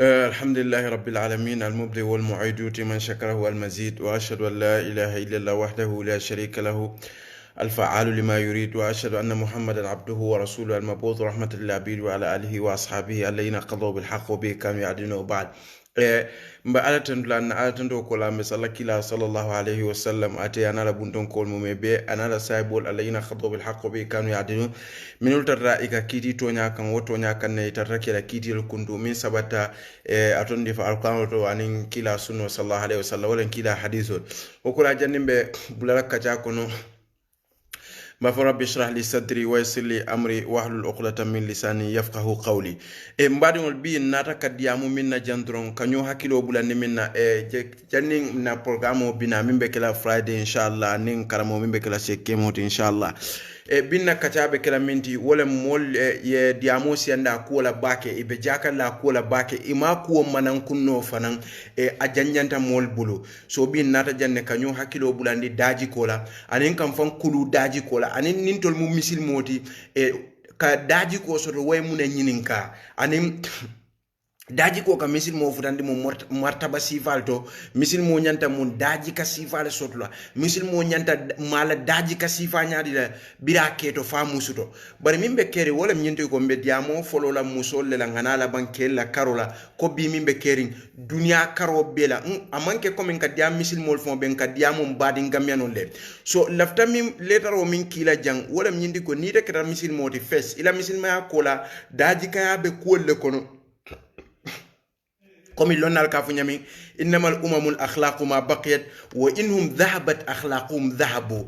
الحمد لله رب العالمين المبدئ والمعيد من شكره المزيد وأشهد أن لا إله إلا الله وحده لا شريك له الفعال لما يريد وأشهد أن محمدا عبده ورسوله المبعوث رحمة للعبيد وعلى آله وأصحابه الذين قضوا بالحق وبه كانوا يعدلون بعد mba ala tantu la na ala tantu ko la misalla kila sallallahu alayhi wa sallam ate anala bunton ko mo mebe anala saibol alayna khadu bil haqq bi kanu yadinu minul tarraika kiti tonya kan wotonya kan ne tarrake la kiti el kundu min sabata aton difa alquran to anin kila sunno sallallahu alayhi wa sallam wala kila hadithon o kula jannimbe bulala kacha kono ما فرب اشرح لي صدري ويسر لي امري واحلل عقدة من لساني يفقهوا قولي مبادئ البي ناتا كديامو منا جاندرون كانيو حكيلو بولاني منا جانين نا برنامج بنا من بكلا فرايدي ان شاء الله نين كرامو من بكلا سيكيموت ان شاء الله binna katabe kala minti wala mol ye diamo sianda ko la bake e be jaka la ko la bake ima ko manan kunno fanan a janjanta mol bulu so bin nata janne kanyo hakilo bulandi daji kola anin kam fan kulu daji kola anin nintol mu misil moti ka daji ko so way mun nyininka anin daji ko ka misil mo futandi mo martaba sifal to misil mo nyanta mun daji ka sifal sotla misil mo nyanta mala daji ka sifa nyaadi la bira keto famu suto bari mimbe kere wala nyento ko mbe diamo folo la musol le la ngana la bankel la karola ko bi mimbe kering dunia karo bela amanke ko min ka diam misil mo fon ben ka diamo mbadi ngamiano le so lafta mim letaro min kila jang wala nyindi ko ni de kra misil mo ti fes ila misil ma kola daji ka be ko le kono comme l'on كافنيامي إنما الأمم الأخلاق ما بقيت وإنهم ذهبت أخلاقهم ذهبوا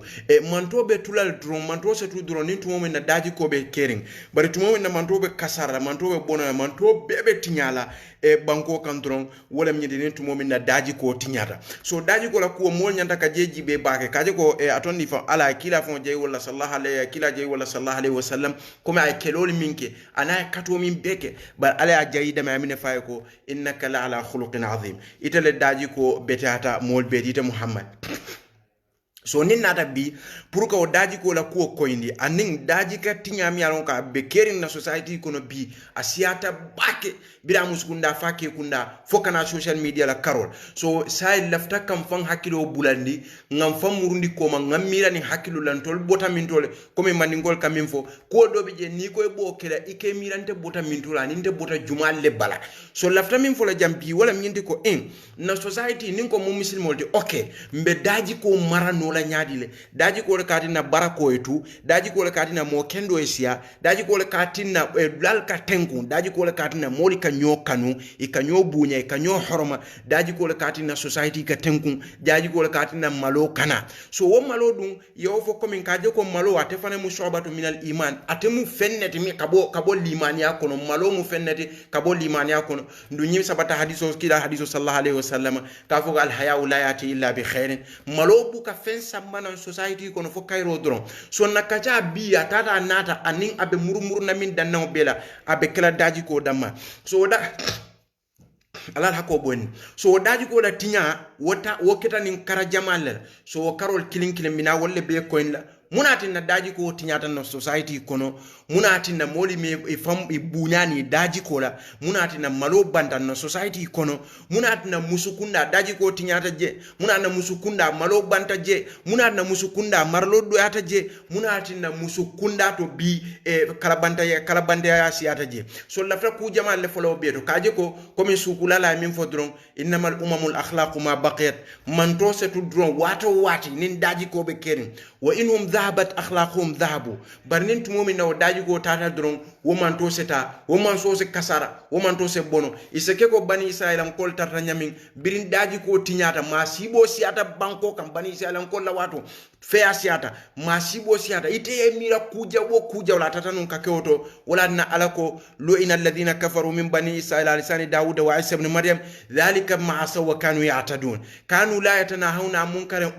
مانتو بتولال درون مانتو ستو درون نتو من داجي كوبي كيرين بري تو من مانتو بكسر مانتو ببونا مانتو بتنيالا banko kan dron wala mi de ntu momin na daji ko tinyata so daji ko la ko mol nyanta ka jeji be baake kaje ko atonni fa ala kila fon jey wala sallallahu alayhi kila jey wala sallallahu alayhi wasallam kuma ay kelol minke ana kato min beke bar ala jayida ma amine fay ko innaka la ala khuluqin azim itale daji ko betata mol betita muhammad so nin nata bi pour que o daji ko la ko koyndi anin daji ka tinyami alon ka be kerin na society kono bi asiata bake bira muskunda fake kunda fokana social media la karol so say lafta kam fan hakilo bulandi ngam fam murundi ko ma ngam mirani hakilo lan tol bota min tole comme mandingol kam info ko do be je ni koy bo kela ike mirante bota min tola ni nte bota jumal le bala so lafta min fo la jampi wala nyindi ko na society nin ko mo muslimo de okay mbe daji ko marano la nyaadi le daji ko le katina barako etu daji ko le katina mo kendo esia daji ko le katina dal ka tenku daji ko le katina moli ka nyokanu e ka nyobunya e ka nyohoroma daji ko le katina society ka tenku daji ko le katina malo kana so wo malo dum yo fo komin kaje ko malo ate fane mu shobatu minal iman ate mu fenneti mi kabo limani yakono malo mu fenneti kabo limani yakono ndu nyim sabata hadiso kila hadiso sallallahu alaihi wasallam ka fo al haya la yati illa bi khairin malo bu ka fen samana society kono fo kayro dron so nakacha biya tata nata anin abe murmur na min danno bela abe kala daji ko damma so da alal hako boni so daji ko da tinya wota woketa nin kara jamal so karol kilin mina wolle be ko en la munatin na daji ko tinyata no society kono munatin na moli me fam bunyani daji ko la munatin na malo banda no society kono munatin na musukunda daji ko tinyata je munatin na musukunda malo banta je munatin na musukunda marlo do yata je munatin na musukunda to bi kalabanta ya siata je so lafta ku jamal le folo beto kaje ko comme sukula la min fodron innamal umamul akhlaqu ma baqiyat man to setu dron wato wati nin daji ko be kerin wa inhum dhahabat akhlaquhum dhahabu barnin tumomi na daji ko tata dron woman to seta woman so se kasara woman to se bono iseke ko bani israelam kol tarta nyamin birin daji ko tinyata masibo siata banko kam bani israelam kol la wato fea siata masibo siata ite mira kuja wala tata nun kakeoto wala na alako lu inal ladina kafaru min bani israila lisani daud wa isa ibn maryam dhalika ma asaw wa kanu ya'tadun kanu la yatanahuna munkarin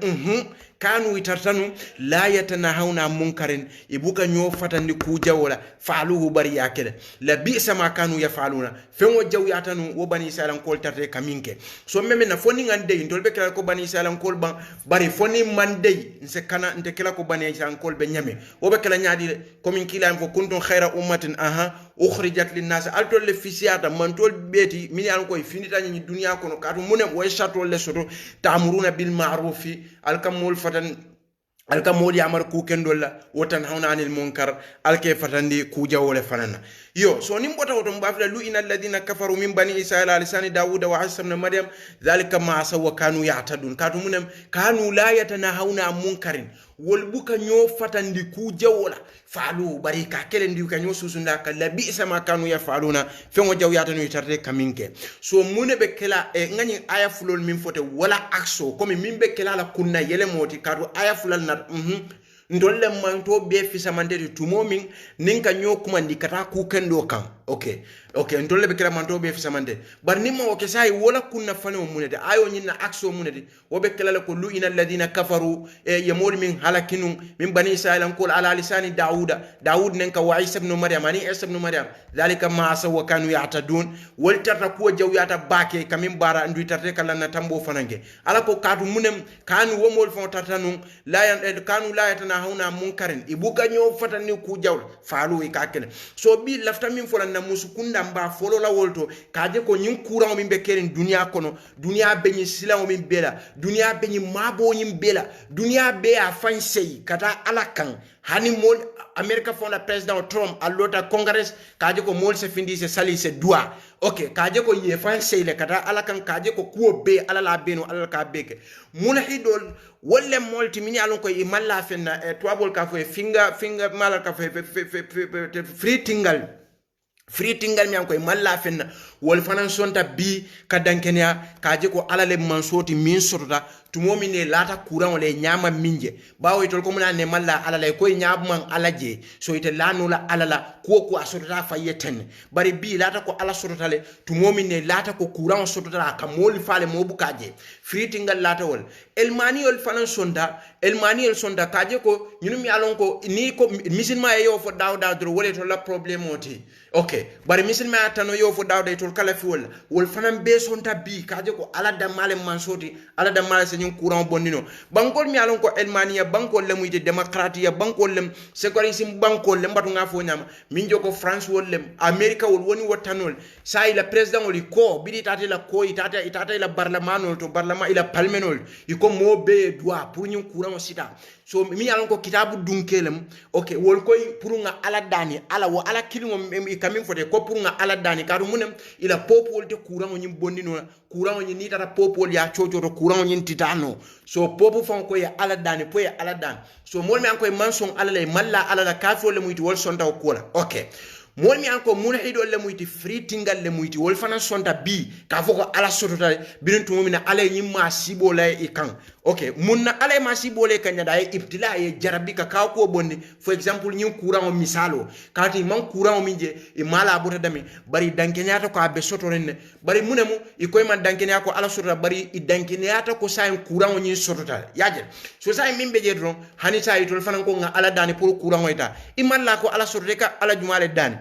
kanu itartanu la yatanahawna munkarin ibuka nyo fatandi ku jawola faaluhu bari yakele la bi'sa ma kanu yafaluna fengo jaw yatanu wo bani salan kol tarte kaminke so meme na foni ngande ndolbe kala ko bani salan kol ban bari foni mande nse kana nte kala ko bani salan kol be nyame wo be kala nyaadi komin kila ko kuntum khayra ummatin ukhrijat linnas altol le fisiata mantol beti min an koy finita ni dunya kono katu munem way shatol le soto ta'muruna bil ma'rufi alkamul fatan alkamol yamar ku kendolla wotan hawna anil munkar alke fatandi ku jawole fanana yo so nim bota woto mbafla lu inal ladina kafaru min bani israila lisani dauda wa isa ibn maryam zalika ma sawa kanu ya'tadun katu munem kanu la yatanahawna munkarin wol buka nyo fatandi ku jawola falu bari ka kele ndi ka nyo susunda ka labi sama kanu ya faluna fengo jaw yata no tarte kaminke so mune be kela ngani aya fulol min fote wala akso comme min be kela la kunna yele moti kadu aya fulal na ndolle manto be fisamande tumo min ninka nyo kumandi kata ku kendo kan okay ndolle be kela manto be fisamande bar nimma o kesai wala kunna fane o munede ayo nyinna akso munede wobe kala ko lu inal ladina kafaru yamul min halakinu min bani israila qul ala lisani daud nenka wa isa ibn maryam ani isa ibn maryam zalika ma sawa kanu ya'tadun wal tarta ko jawyata bake kamin bara ndu tarte kala na tambo fanange ala ko kadu munem kanu womol fon tartanu la yan kanu la yatana hawna munkarin ibuka nyo fatani ku jawl falu e kakene so bi lafta min folan na musukunda mba folo la wolto kaje ko nyin courant min be keren dunia kono dunia be nyi silawo min bela dunia be nyi mabo nyi bela dunia be a fansei kata alakan hani mol america fonda president Trump alota congress kaje ko mol se findi se sali se doa okay kaje ko ye fansei le kata alakan kaje ko kuo be alala beno alala ka beke munahidol wolle molti mini alon ko e malla fenna e twabol ka fo finger mala ka fo free tingal mi an koy malla fenna wol fanan sonta bi ka dankenya kaje ko alale mansoti min sotota tumomi ne lata courant le nyama minje bawo tol ko munane malla alale koy nyabman alaje so ite lanula alala ko asotota fayeten bari bi lata ko ala sototale tumomi ne lata ko courant sotota ka moli fale mo bukaje free tingal lata wol elmani wol fanan sonda kaje ko nyunum mi alon ko ni ko misilma yo fo dawda dro wole to la problème oti okay bari misilma atano yo fo dawda to kala fi wol fanan be sonta bi kaje ko ala da male mansoti ala da male senyum courant bonnino bankol mi alon ko elmania bankol le muite demokratiya bankol lem securisim bankol lem batu nga fo nyama min joko france wol lem america wol woni wotanol sai la president wol ko bidi tata la ko itata la barlamanol to barlama ila palmenol iko mo be doa pour nyum courant sita so mi alon ko kitabu dunkelem okay wol koy pour nga ala dani ala wo ala kilingo kamin fote ko pour nga ala dani kadu munem ila popol te courant nyim bondino courant nyi ni tata popol ya chocho to courant nyi titano so popo fon ko ya ala dani po ya ala dan so mol mi an koy manson ala le malla ala la kafo le muyti wol sonta o kola okay mol mi an ko munhido le muyti free tingal le muyti wol fana sonta bi ka foko ala sotota binin tumina ala nyimma sibo la e kan okay munna ala ma sibo le kanya da e ibtila e jarabi ka ko bonni for example nyin courant o misalo kati man courant o minje e mala abota dami bari dankenya to ko abe sotorenne bari munemu e koy man dankenya ko ala sotota bari e dankenya to ko sayin courant o nyin sotota yaje so sayin mimbe je don hani sayi to fana ko nga ala dani pour courant o ita e malla ko ala sotota ka ala jumale dani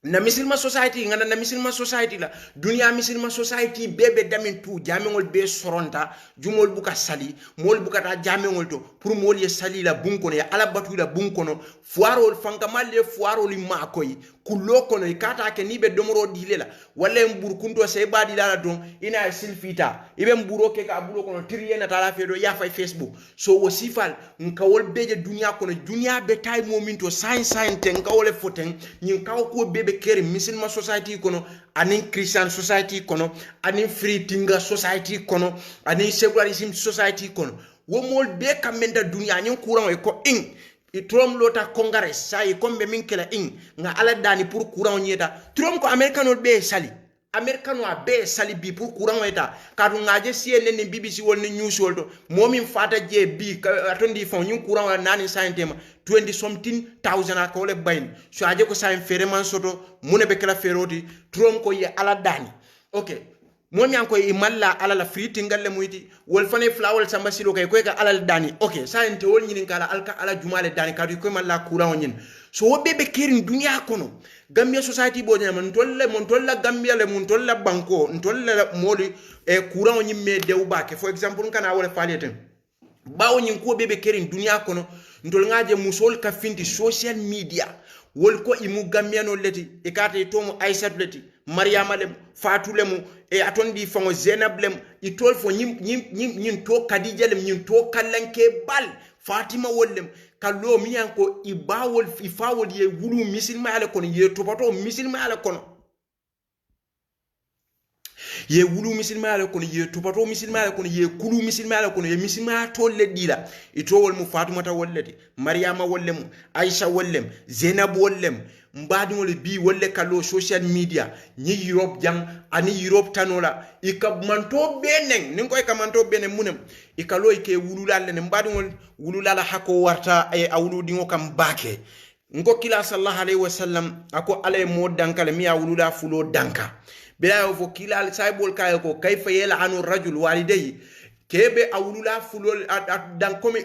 na misilma society ngana na misilma society la dunia misilma society bebe damin tu jamengol be soronta jumol buka sali mol buka ta jamengol to pour mol ye sali la bunkono ya ala batu la bunkono foirol fankamalle foirol makoy kullo kono ikata ke ni be domoro dilela walla mbur kunto se badi dala don ina silfita ibe mburo ke ka bulo kono tiriena tala fedo ya fa facebook so wo sifal nkawol beje dunia kono dunia be tay momento science ten kawole foten nyin kaw ko bebe kere musulman society kono anin christian society kono anin free tinga society kono anin secularism society kono wo mol be kamenda dunia nyin courant e ko trom lota congress sai kombe min kala nga ala dani pour courant nyeta trom ko americanol be sali americano a be sali bi pour courant weta kadu ngaje CNN ni BBC wol ni news wol to momin fata je bi atondi fon nyun courant wa nani sayentema 20 something thousand ko le bayn so aje ko sayen fereman soto mune be kala feroti trom ko ye ala dani okay momi an ko imalla ala la free tingalle muyti wol fane flawol samba silo kay ko ka ala dani okay sa ente wol nyin kala alka ala jumale dani kadu ko malla courant nyin so wobe be kerin dunya kono Gambia society bo nyama mon tolla Gambia le mon tolla banko tolla modi e courant nyin me dewba ke for example kana wala faleten bawo nyin ko be kerin dunya kono ndol ngaje musol ka finti social media wol ko imu Gambia no leti e kate to mo Aissatou leti Mariama lem Fatou lemu e atondi fango Zainab lem itol fo nyim to Khadija lem nyim to kallanke bal Fatima wollem kallo mi yanko ibawol ifawol ye wulu misilma ala kono ye topato misilma ala kono ye wulu misilma ala kono ye topato misilma ala kono ye kulu misilma ala kono ye misilma to leddila ito wol mu Fatumata wolleti Mariama wollem Aisha wollem Zainab wollem mbadi wole bi wolle kallo social media ni Europe jang ani Europe tanola ikab manto benen nin koy ka manto benen munem ikalo ike wululal ne mbadi wol wululala hako warta e awlu dingo kam bake ngo kila sallallahu alaihi wasallam ako alay mo dankale mi awlula fulo danka bila yo fo kila saybol kay ko kayfa yala anu rajul walidayhi kebe awlula fulo dankomi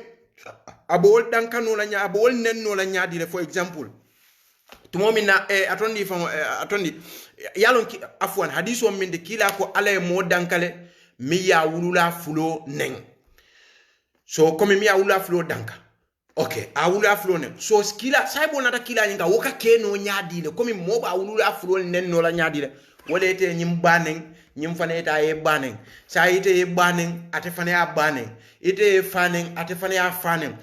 abol dankano la nya abol nenno la nya dire for example tumomina atondi yalon ki afwan hadiso min de kila ko alay mo dankale mi ya wulula fulo neng so comme mi ya wulula fulo danka okay a wulula fulo neng so kila saybo nata kila nyinga woka keno nyaadi le comme mo ba wulula fulo nen no la nyaadi le wolete nyim baneng nyim fane ta e baneng sa ite e baneng ate fane a baneng ite e faneng ate fane a faneng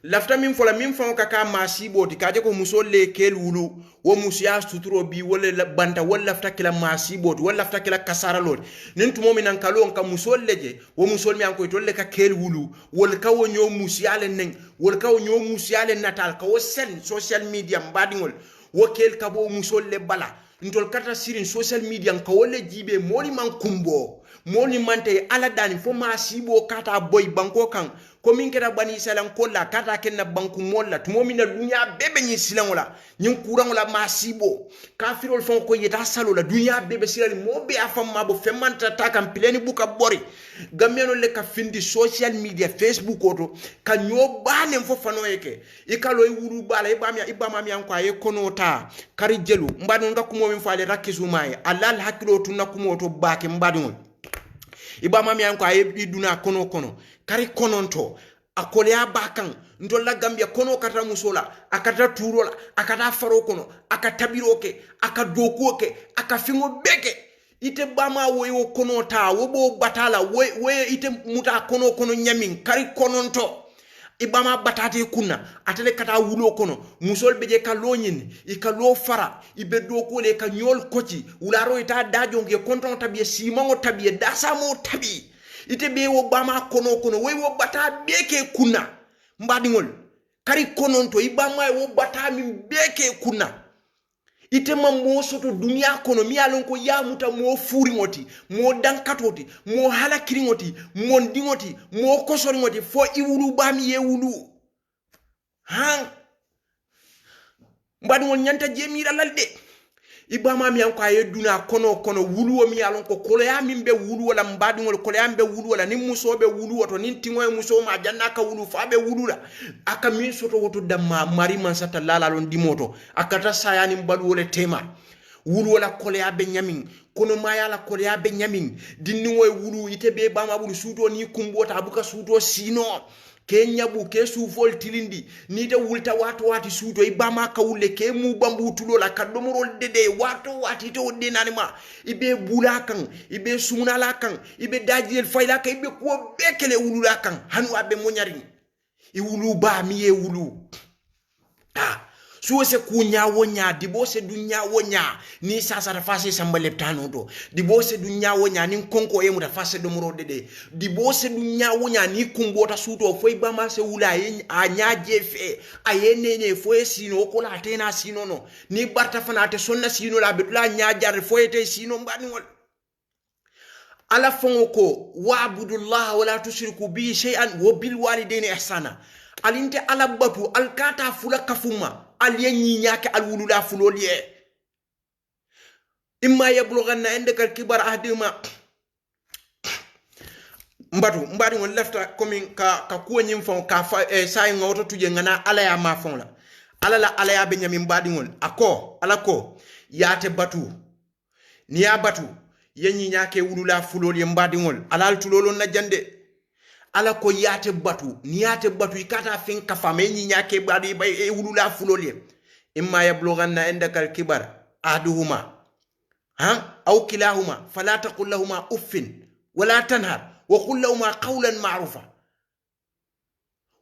lafta min fola min fon kaka masiboti kaje ko musolle kel wulu wo musiya suturo bi wala banta wala lafta kila masiboti wala lafta kila kasara lord nin tumo minan kalon ka musolle je wo musol mi an ko tolle ka kel wulu wol ka wo nyo musiyale nen wol ka wo nyo musiyale natal ka wo sen social media mbadingol wo kel ka bo musolle bala ntol kata sirin social media ka wolle jibe moli man kumbo moni mante ala dani fo masibo kata boy banko kan komin kera bani salan kolla kata kenna banku molla tumo mina dunya bebe nyi silangola nyin kurangola masibo kafirol fon ko yeta salola dunya bebe silali mobe afam mabo femanta takam pleni buka bori gameno le ka findi social media Facebook oto ka nyobane fo fano yeke ikalo wuru bala ibama mi anko ay konota kari jelu mbadu ngakumo min faale rakisu mai alal hakilo tunna kumo to bake mbadu ibama mi anko ay iduna kono kari kononto akolea bakan ndola Gambia kono kata musola akata turola akata faro kono akatabiroke akadokoke akafingo beke ite bama woyo kono ta wobo batala we ite muta kono nyamin kari kononto ibama batate kunna atele kata wulo kono musol beje kallo nyin ikalo fara ibe doko le ka nyol koci wularo ita dajo nge konton tabiye simango tabiye dasamo tabi ite be wo bama kono we wo bata beke kunna mbadingol kari kononto ibama wo bata min beke kunna ite mammo soto dunia kono mi alon ko yamuta mo furi ngoti mo dankatoti mo halakiri ngoti mo ndingoti mo kosori ngoti fo iwulu bami ye wulu han mbadingol nyanta jemira lalde ibama mi anko ayeduna kono wulu mi alon ko kolo ya mimbe wulu wala mbadingol kolo ya mbe wulu wala ni musobe wulu wato ni tingoy muso ma janna ka wulu fabe wulu la aka min soto woto damma mari man sata lala lon dimoto akata sayani mbadu wala tema wulu wala kolo ya be nyamin kono mayala kolo ya be nyamin dinniwoy wulu ite be bama bulu suto ni kumbota abuka suto sino ke nyabu ke sufol tilindi ni te wulta wati suto ibama ka wulle ke mu bambu tulola ka domorol dede wati to denani ma ibe bulakan ibe sunala kan ibe dajil fayla ka ibe ko bekele wulula kan hanu abe monyari i wulu ba miye wulu suwese kunya wonya dibose dunya wonya ni sasa rafase sambale tano do dibose dunya wonya ni konko emu rafase domoro dede dibose dunya wonya ni kumbota suto foi bama se wula anya jefe ayenene foi sino ko la tena sino no ni barta fanate sonna sino la betula nya jar foi te sino mbani ngol ala fonko wa abudullah wala tushriku bi shay'an wa bil walidaini ihsana alinte ala batu alkata fula kafuma aliyenyi nyake alwulula fuloliye imma yablughanna indaka alkibar ahdima mbatu mbadi ngol lefta komin ka kuwa nyim fon ka fa say ngoto tuje ngana ala ya ma fon la ala ya be nyami mbadi ngol ako ala ko yate batu ni ya batu yenyi nyake wulula fulol ye mbadi ngol ala tulolo na jande ala ko yate batu ni yate batu ikata fin ka fama yenyi nyake badi bay wulula fulol ye imma yablughanna indaka al-kibar ahaduhuma aw kilahuma fala taqul lahumā uffin wala tanhar وقل لهما قولا معروفا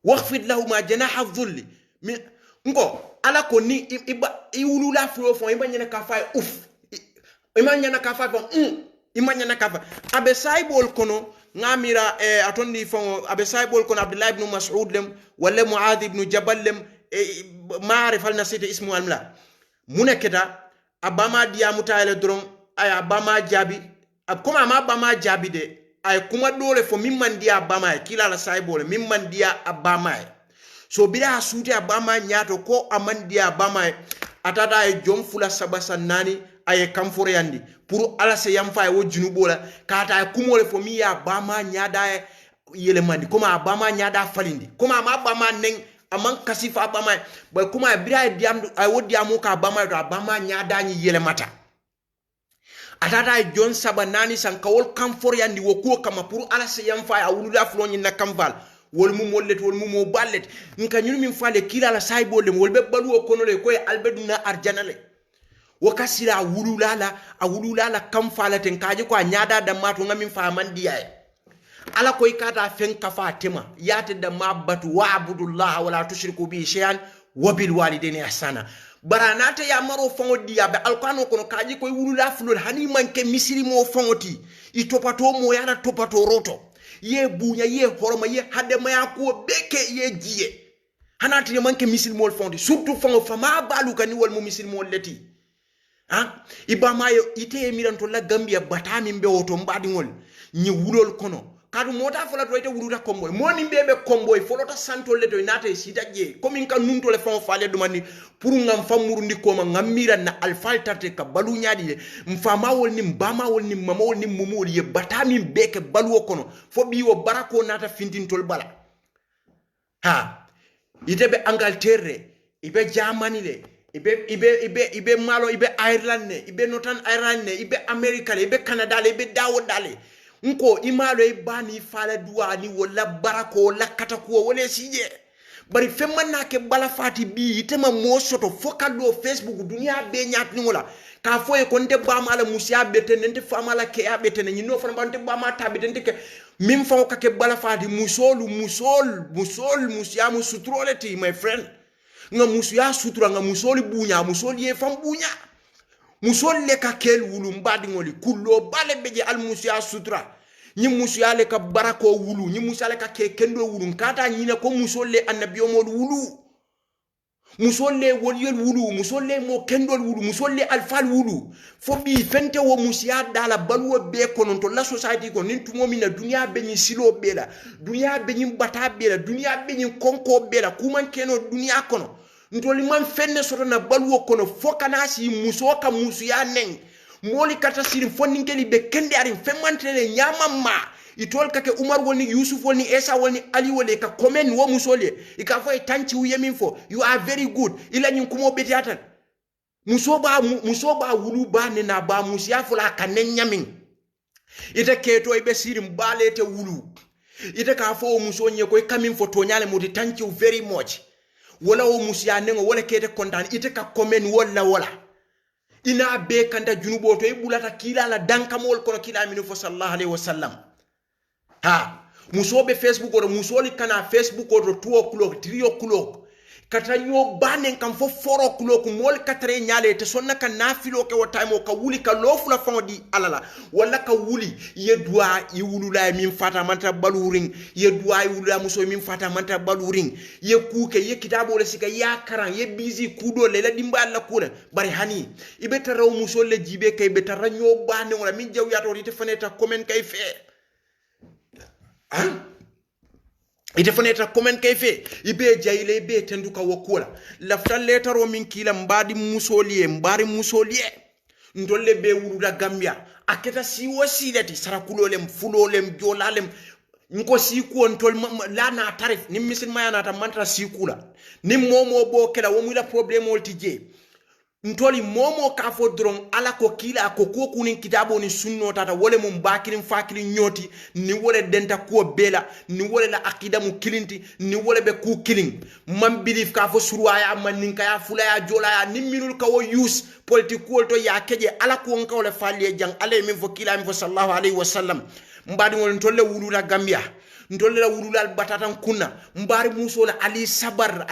واخفض لهما جناح الذل نكو ala ko ni iwulu la flo fon imanya ka fa imanya ka fa imanya na ka fa abe saibol kono ngamira atondi fon abe saibol kono Abdullah ibn Mas'ud lem wala Muadh ibn Jabal lem ma'rif al nasita ismu almla muneketa abama dia mutayele drom ay abama jabi koma ma abama jabi de ay kuma dole fo mimman dia abama kila la saibol mimman dia abama so bila suti abama nyato ko amandia abama atata ay jom fula sabasa nani ay kamfore yandi pour ala se yamfa wo junubola kata ay kumole fo mi ya abama nyada yele mandi kuma abama nyada falindi kuma ma abama nen aman kasifa abama ba kuma bila diam ay wodi amu ka abama do abama nyada ni yele mata atata ay jon saba nani san kawol kamfore yandi wo ko kama pour ala se yamfa ay wuluda flo ni na kamval wol mu mollet wol mu mo ballet nka nyunu min fale kila la saibole wol be balu o kono le koy albeduna arjanale wakasira wululala kam falate kaje ko nyada da matu ngamin fa mandiya ala koy kata fen kafa tema yate da mabatu wa abudullah wala tushriku bi shay'an wa bil walidaini ihsana baranata ya maro fongo diya be alquran kono kaje koy wulula fulol hani manke misiri mo fongoti itopato mo yana topato roto ye bunya ye horoma ye hade maya ko beke ye jiye hanati manke misil mol fondi surtout fongo fama balu kani wol mo misil mol leti ibama yo ite miranto la Gambia batami mbe woto mbadi ngol ni wulol kono kadu mota fola to ite wuluta komboy moni mbebe komboy folota santo leto inate sidaje komin kan nunto le fon fale dumani pour ngam famuru ndi koma ngamira na alfaltate ka balu nyaadi mfama wol ni mbama wol ni mama wol ni mumul ye batami mbeke balu kono fo biwo barako nata fintintol bala ite be Angleterre ibe Germany le ibe malo ibe Ireland ne ibe Northern Ireland ne ibe America le ibe Canada le ibe dawo dale nko imalo ibani fala duani wala barako la katakuwa wala sije bari femana ke bala fati bi itema mo soto fokalo Facebook dunia be nyat ngola ka foye konte bama ala musia betene nte fama la ke abetene nyino fana bante bama tabetene ke mim fa ka ke bala fati musol musia musutroleti my friend nga musuya sutura nga musoli bunya musoli ye fam bunya musol le ka kel wulu mbadi ngoli kullo bale beje al musuya sutura nyi musuya le ka barako wulu nyi musuya le ka ke kendo wulu nkata nyine ko musol le annabiyo mod wulu musol le woliyel wulu musol le mo kendo wulu musol le alfal wulu fo bi fente wo musuya dala balwo be konon to la society ko nin tumo mina dunya be nyi silo bela dunya be nyi bata bela dunya be nyi konko bela kuman keno dunya kono ntoli man fenne soto na balwo kono fokana si muso ka musu ya nen moli kata sirin fonninkeli be kende arin femmantere nyamamma itol kake Umar woni Yusuf woni Esa woni Ali woni ka komen wo musole ika fo tanti wu yemin fo you are very good ila nyin kumo betiatan muso ba wulu ba ne na ba musia fula kanen nyamin ite keto ibe sirin balete wulu ite ka fo muso nye ko kamin fo to nyale modi thank you very much wala o musia nengo wala kete kontan ite ka komen wala ina be kanda junubo to ibulata kila la dankamol kono kila minu fo sallallahu alaihi wasallam musobe Facebook or musoli kana Facebook or 2 o'clock 3 o'clock kata nyo banen kam fo 4 o'clock mol katre nyale te sonna kan nafilo ke wa time ka wuli ka lofula fandi alala wala ka wuli yedwa iwulula min fata manta baluring yedwa iwulula muso min fata manta baluring ye kuke ye kitabo le sika ya karan ye busy kudo le la dimba la kula bari hani ibe taraw muso le jibe kay be taranyo banen wala min jaw yato rite feneta comment kay fe ite foneta comment kay fe ibe jayle be tenduka wakola lafta letaro min kila mbadi musoliye ndolle be wuluda Gambia aketa si wasilati sarakulolem fulolem jolalem nko siku ntol la na tarif ni misil mayana ta mantra sikula ni momo bo kala wo mu la problème wolti je ntoli momo ka fo dron ala ko kila ko kunin kitabo ni sunno tata wole mum bakirin fakirin nyoti ni wole denta ko bela ni wole la akida mu kilinti ni wole be ku killing man belief ka fo surwaya man nin ka ya fula ya jola ya ni minul ka wo use politique to ya keje ala ko on ka wole falle jang ale min fo kila min fo sallallahu alaihi wasallam mbadi wol tolle wulula gambia ntolle la wulula batatan kunna mbari musola ali sabar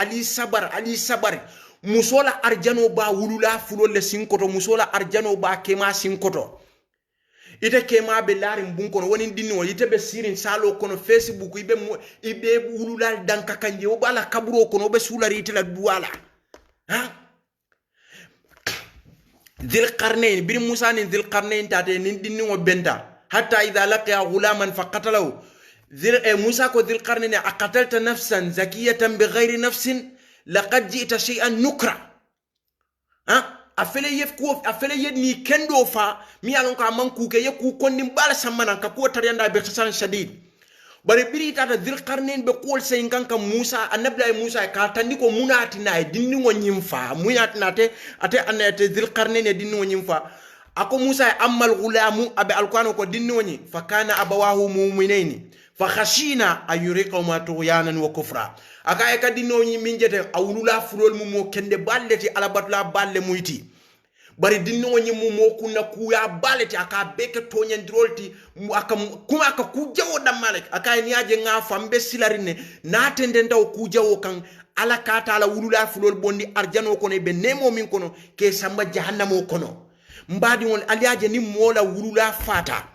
musola arjano ba wulula fulole sinkoto musola arjano ba kema sinkoto ite kema be lari mbunkono woni dinno ite be sirin salo kono facebook ibe wulula danka kanje o bala kaburo kono be sulari ite la duwala ha dhil qarnayn bir musa ni dhil qarnayn tate ni dinno benta hatta idha laqiya ghulaman faqatalahu musa ko dhil qarnayn aqatalta nafsan zakiyatan bighayri nafsin laqad ji'ta shay'an nukra afele yed ni kendo fa mi alon ka manku ke yeku konni bala samana ka ko tariyanda be khasan shadid bare biri tata dhil qarnayn be qol say kanka musa annabi musa ka tandi ko munati na dinni ngo nyimfa munati nate ate dhil qarnayn dinni ngo nyimfa ako musa amal ghulamu abe alquran ko dinni ngo fa kana abawahu mu'minaini fa khashina ayuriqa ma tughyanan wa kufra aka e kadi no nyi minjete awulula fulol mu mo kende balleti ala batula balle muyti bari dinno nyi mu mo kunna kuya balleti aka beke tonyandirolti aka kuma aka kujawo damalek aka ni aje nga fambe silarine na tende ndaw kujawo kan ala kata ala wulula fulol bondi arjano kono be nemo min kono ke samba jahannamo kono mbadi won aliaje ni mola wulula fata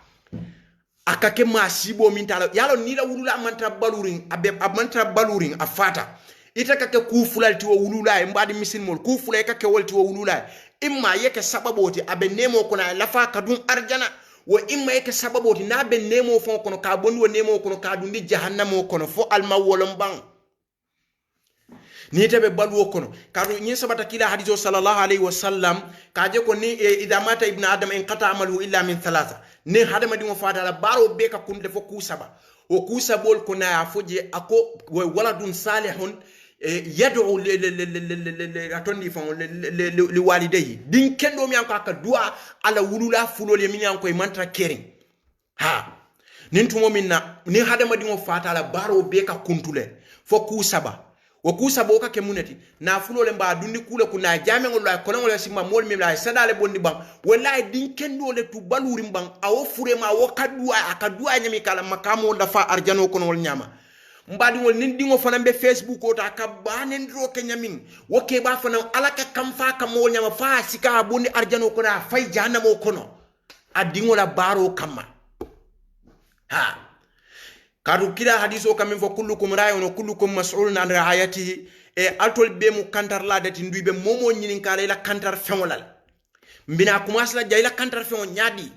akake masibo min tala yalo ni la wulula mantra baluring afata ita kake kufulalti wo wulula e mbadi misin mol kufulay kake wolti wo wulula imma yake sababoti abe nemo kono lafa kadun arjana wo imma yake sababoti na be nemo fon kono ka bondi wo nemo kono ka dundi jahannamo kono fo alma wolom bang ni tebe balwo kono kadu nyi sabata kila hadithu sallallahu alaihi wasallam kaje ko ni idha mata ibn adam in qata amalu illa min thalatha ne hadama dimo fata la baro be ka kunde fo kusaba o kusabol ko na afoje ako waladun salihun yad'u atondi fon li walidayhi din kendo mi anko aka dua ala wulula fulol ye min anko e mantra kering ha nin tumo minna ni hadama dimo fata la baro be ka kuntule fo kusaba wakusa boka ke muneti na fulole mba dundi kule kuna jame ngol la kono ngol simma mol mi la sadale bondi bang wallahi din kendo le tu baluri bang awo furema wo akadua nyami kala makamo dafa arjano kono wol nyama mbadi ngol nin dingo fana be facebook o ta ka banen ro ke nyamin woke ba fana alaka kamfa kam wol nyama fa sika bondi arjano kono fay jahannamo kono adingo la baro kama ha kadu kila hadiso kamin fo kullukum ra'ayun wa kullukum mas'ulun an ra'ayatihi e altol be mu kantar la dati nduibe momo nyinin kala ila kantar fenolal mbina kumas la jayla kantar fen nyaadi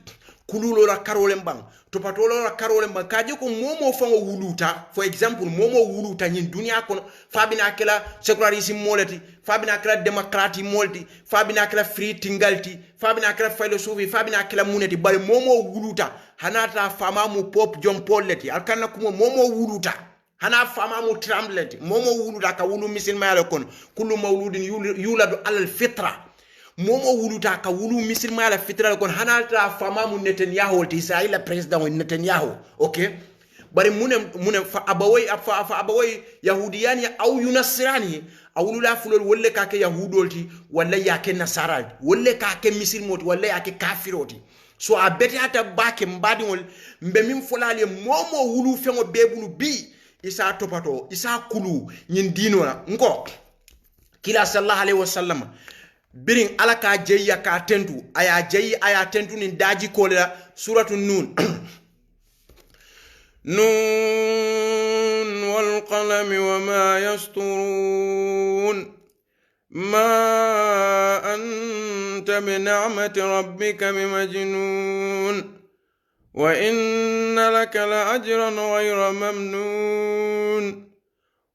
kululo la karole mbang to patolo la karole mbang kaje ko momo fango wuluta for example momo wuluta nyin dunia kono fabina kala secularism molati fabina kala democracy molti fabina kala free tingalti fabina kala philosophy fabina kala muneti bari momo wuluta hanata famamu pop John Paul leti alkanna kuma momo wuluta hana famamu tremblant momo wuluta ka wulu misil mayalo kono kullu mawludin yuladu alal fitra momo wuluta ka wulu misil mayala fitra kono hanata famamu Netanyahu ti Israel president Netanyahu okay bari munem fa abawai yahudiyani au yunasirani awulu la fulol wolle ka ke yahudolti walla yake nasara wolle ka ke misil moti walla yake kafiroti so a beti hata bake mbadi wol mbe min folale momo wulu fengo bebulu bi isa topato isa kulu nyin dino la nko kila sallallahu alaihi wasallam birin alaka jeya ka tentu aya tentu ni daji kola suratu nun nun wal qalami wama yasturun ما أنت بنعمة ربك بمجنون وإن لك لأجرا غير ممنون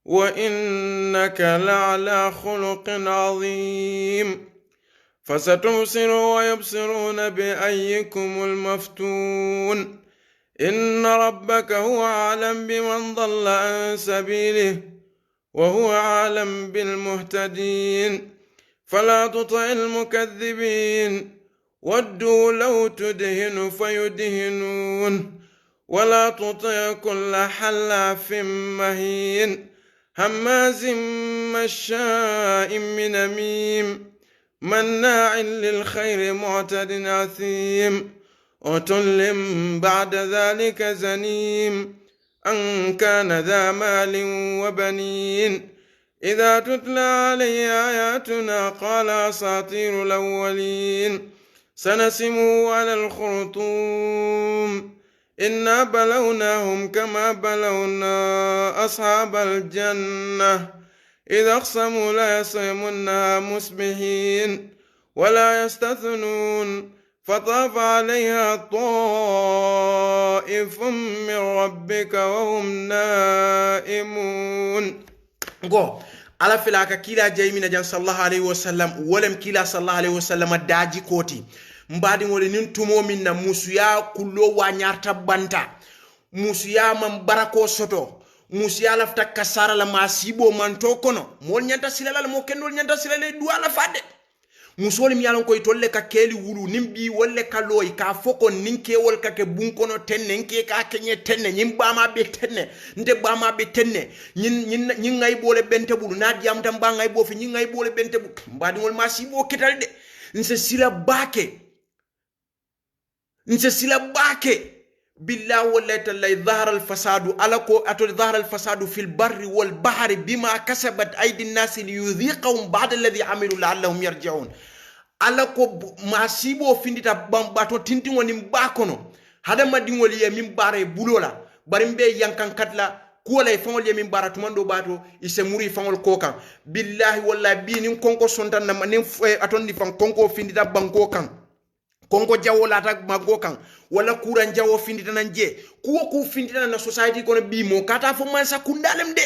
وإنك لعلى خلق عظيم فستبصر ويبصرون بأيكم المفتون إن ربك هو أعلم بمن ضل عن سبيله وهو أعلم بالمهتدين فلا تطع المكذبين ودوا لو تدهن فيدهنون ولا تطع كل حلاف مهين هماز مشاء بنميم مناع للخير معتد أثيم عتل بعد ذلك زنيم أن كان ذا مال وبنين إذا تتلى عليه آياتنا قال أساطير الأولين سنسمه على الخرطوم إنا بلوناهم كما بلونا أصحاب الجنة إذا أقسموا لا يصرمنها مصبحين ولا يستثنون فطاف عليها طائف من ربك وهم نائمون go ala filaka kila jaymina jan sallallahu alaihi wasallam wolem kila sallallahu alaihi wasallam daji koti mbadi ngol nin tumo minna musuya kullo wa nyarta banta musuya man barako soto musuya lafta kasara la masibo man to kono mol nyanta silala mo kendol nyanta silale duala fade musoli mi yalon koy tolle ka keli wulu nimbi wolle ka loy ka foko ninke wol ka ke bunkono tenne nke ka kenye tenne nyim bama be tenne nde bama be tenne nyin ngay bole bente bulu na diam tam ba ngay bo fi nyin ngay bole bente bu mbadi wol masibo ketal de nse sila bake بالله وليت الله ظهر الفساد ألكو أتو ظهر الفساد في البر والبحر بما كسبت أيدي الناس ليذيقهم بعد الذي عملوا لعلهم يرجعون ألكو ما سيبو فينديتا بامباتو تنتين ونمباكونو هذا ما دينو ليه من باري بولولا بارمبي ينكن كتلا كولا يفعل يمين بارات مندو باتو يسموري يفعل كوكا بالله والله بيني كونكو سنتان نما نف أتون دي فان كونكو فينديتا بانكوكا konko jawo lata mago kan wala kuran jawo findita nan je kuwo ku findita na society kono bi mo kata fo man sa kundalem de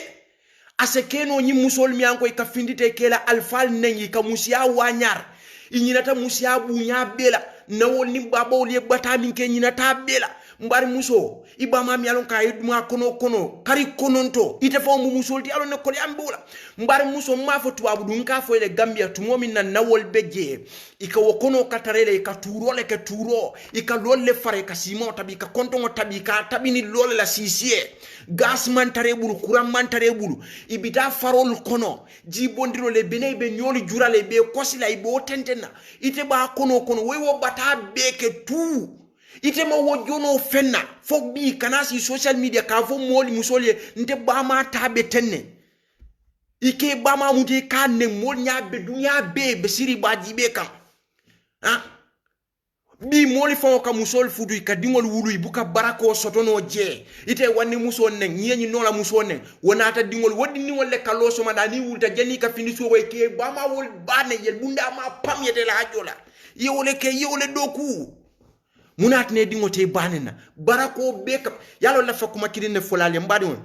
ase keno nyi musol mi anko ka findite kela alfal nanyi ka musiya wanyar inyinata musiya bunya bela nawol ni babo le bata min ke nyinata bela mbari muso ibama mi alon ka yiduma kono kari kononto ite fo mu musol ti alon ne ko yambola mbari muso ma fo tuwabu dun ka fo ile Gambia tumo min na nawol beje ika wokono katarele ka turole ke turo ika lolle fare ka simo tabi ka kontongo tabi ka tabini lolle la sisie gas man tarebulu kuram man tarebulu ibita farol kono jibondiro le benay be nyoli jurale be kosila ibo tentena ite ba kono wewo bata beke tu ite ma wojono fenna fok bi kanasi social media ka fo moli musole nte ba ma tabe tenne ike ba ma muti kanne mol nya be dunya be siri baji be kam ha bi moli fo ka musol fudu ka dingol wulu buka barako sotono je ite wanni muso nen nyenyi nola muso nen wonata dingol wodi ni wolle ka loso ma dani wulta jani ka fini so way ke ba ma wol bane yel bunda ma pam yete la ajola yewole ke yewole doku munatne dingote banena barako beka yalo la fakuma kidine folale mbadi won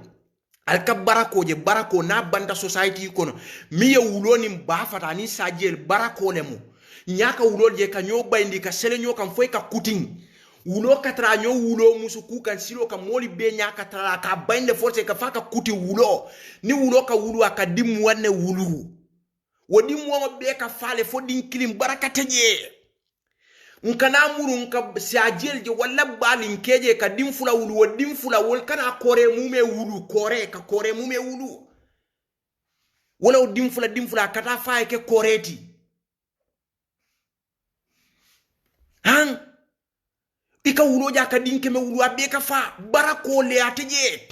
alka barako na banda society kono miye wuloni mbafata ni sajel barako lemu nyaka wulol je ka nyo bayndi ka sele nyo kam foy ka kuting wulo katra nyo wulo musuku kan silo ka moli be nyaka tara ka baynde force ka faka kuti wulo ni wulo ka wulu aka dim wanne wulu wodi mo be ka fale fo din kilim barakateje nkana muru nka siajel je wala balin keje ka dimfula wulu wa dimfula wol kana kore mume wulu kore mume wulu wala dimfula kata faye ke koreti han ika wulo ja ka dinke me wulu abe ka fa barako le ateje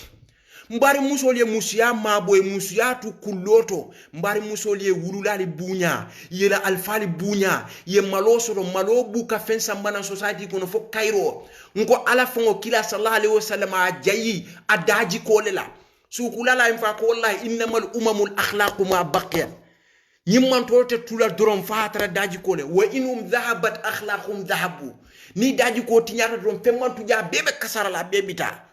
mbari musole musia maboy musia tu kuloto mbari musole wululali bunya yela alfali bunya ye maloso do malobu ka fensa mbana society kono fo Cairo nko ala fongo kila sallallahu alaihi wasallam ajayi adaji kolela sukulala imfa ko wallahi innamal umamul akhlaqu ma baqiya nyimman tote tula dorom fatara daji kole wa inum dhahabat akhlaqum dhahabu ni daji ko tinyata dorom femman tuja bebe kasara la bebita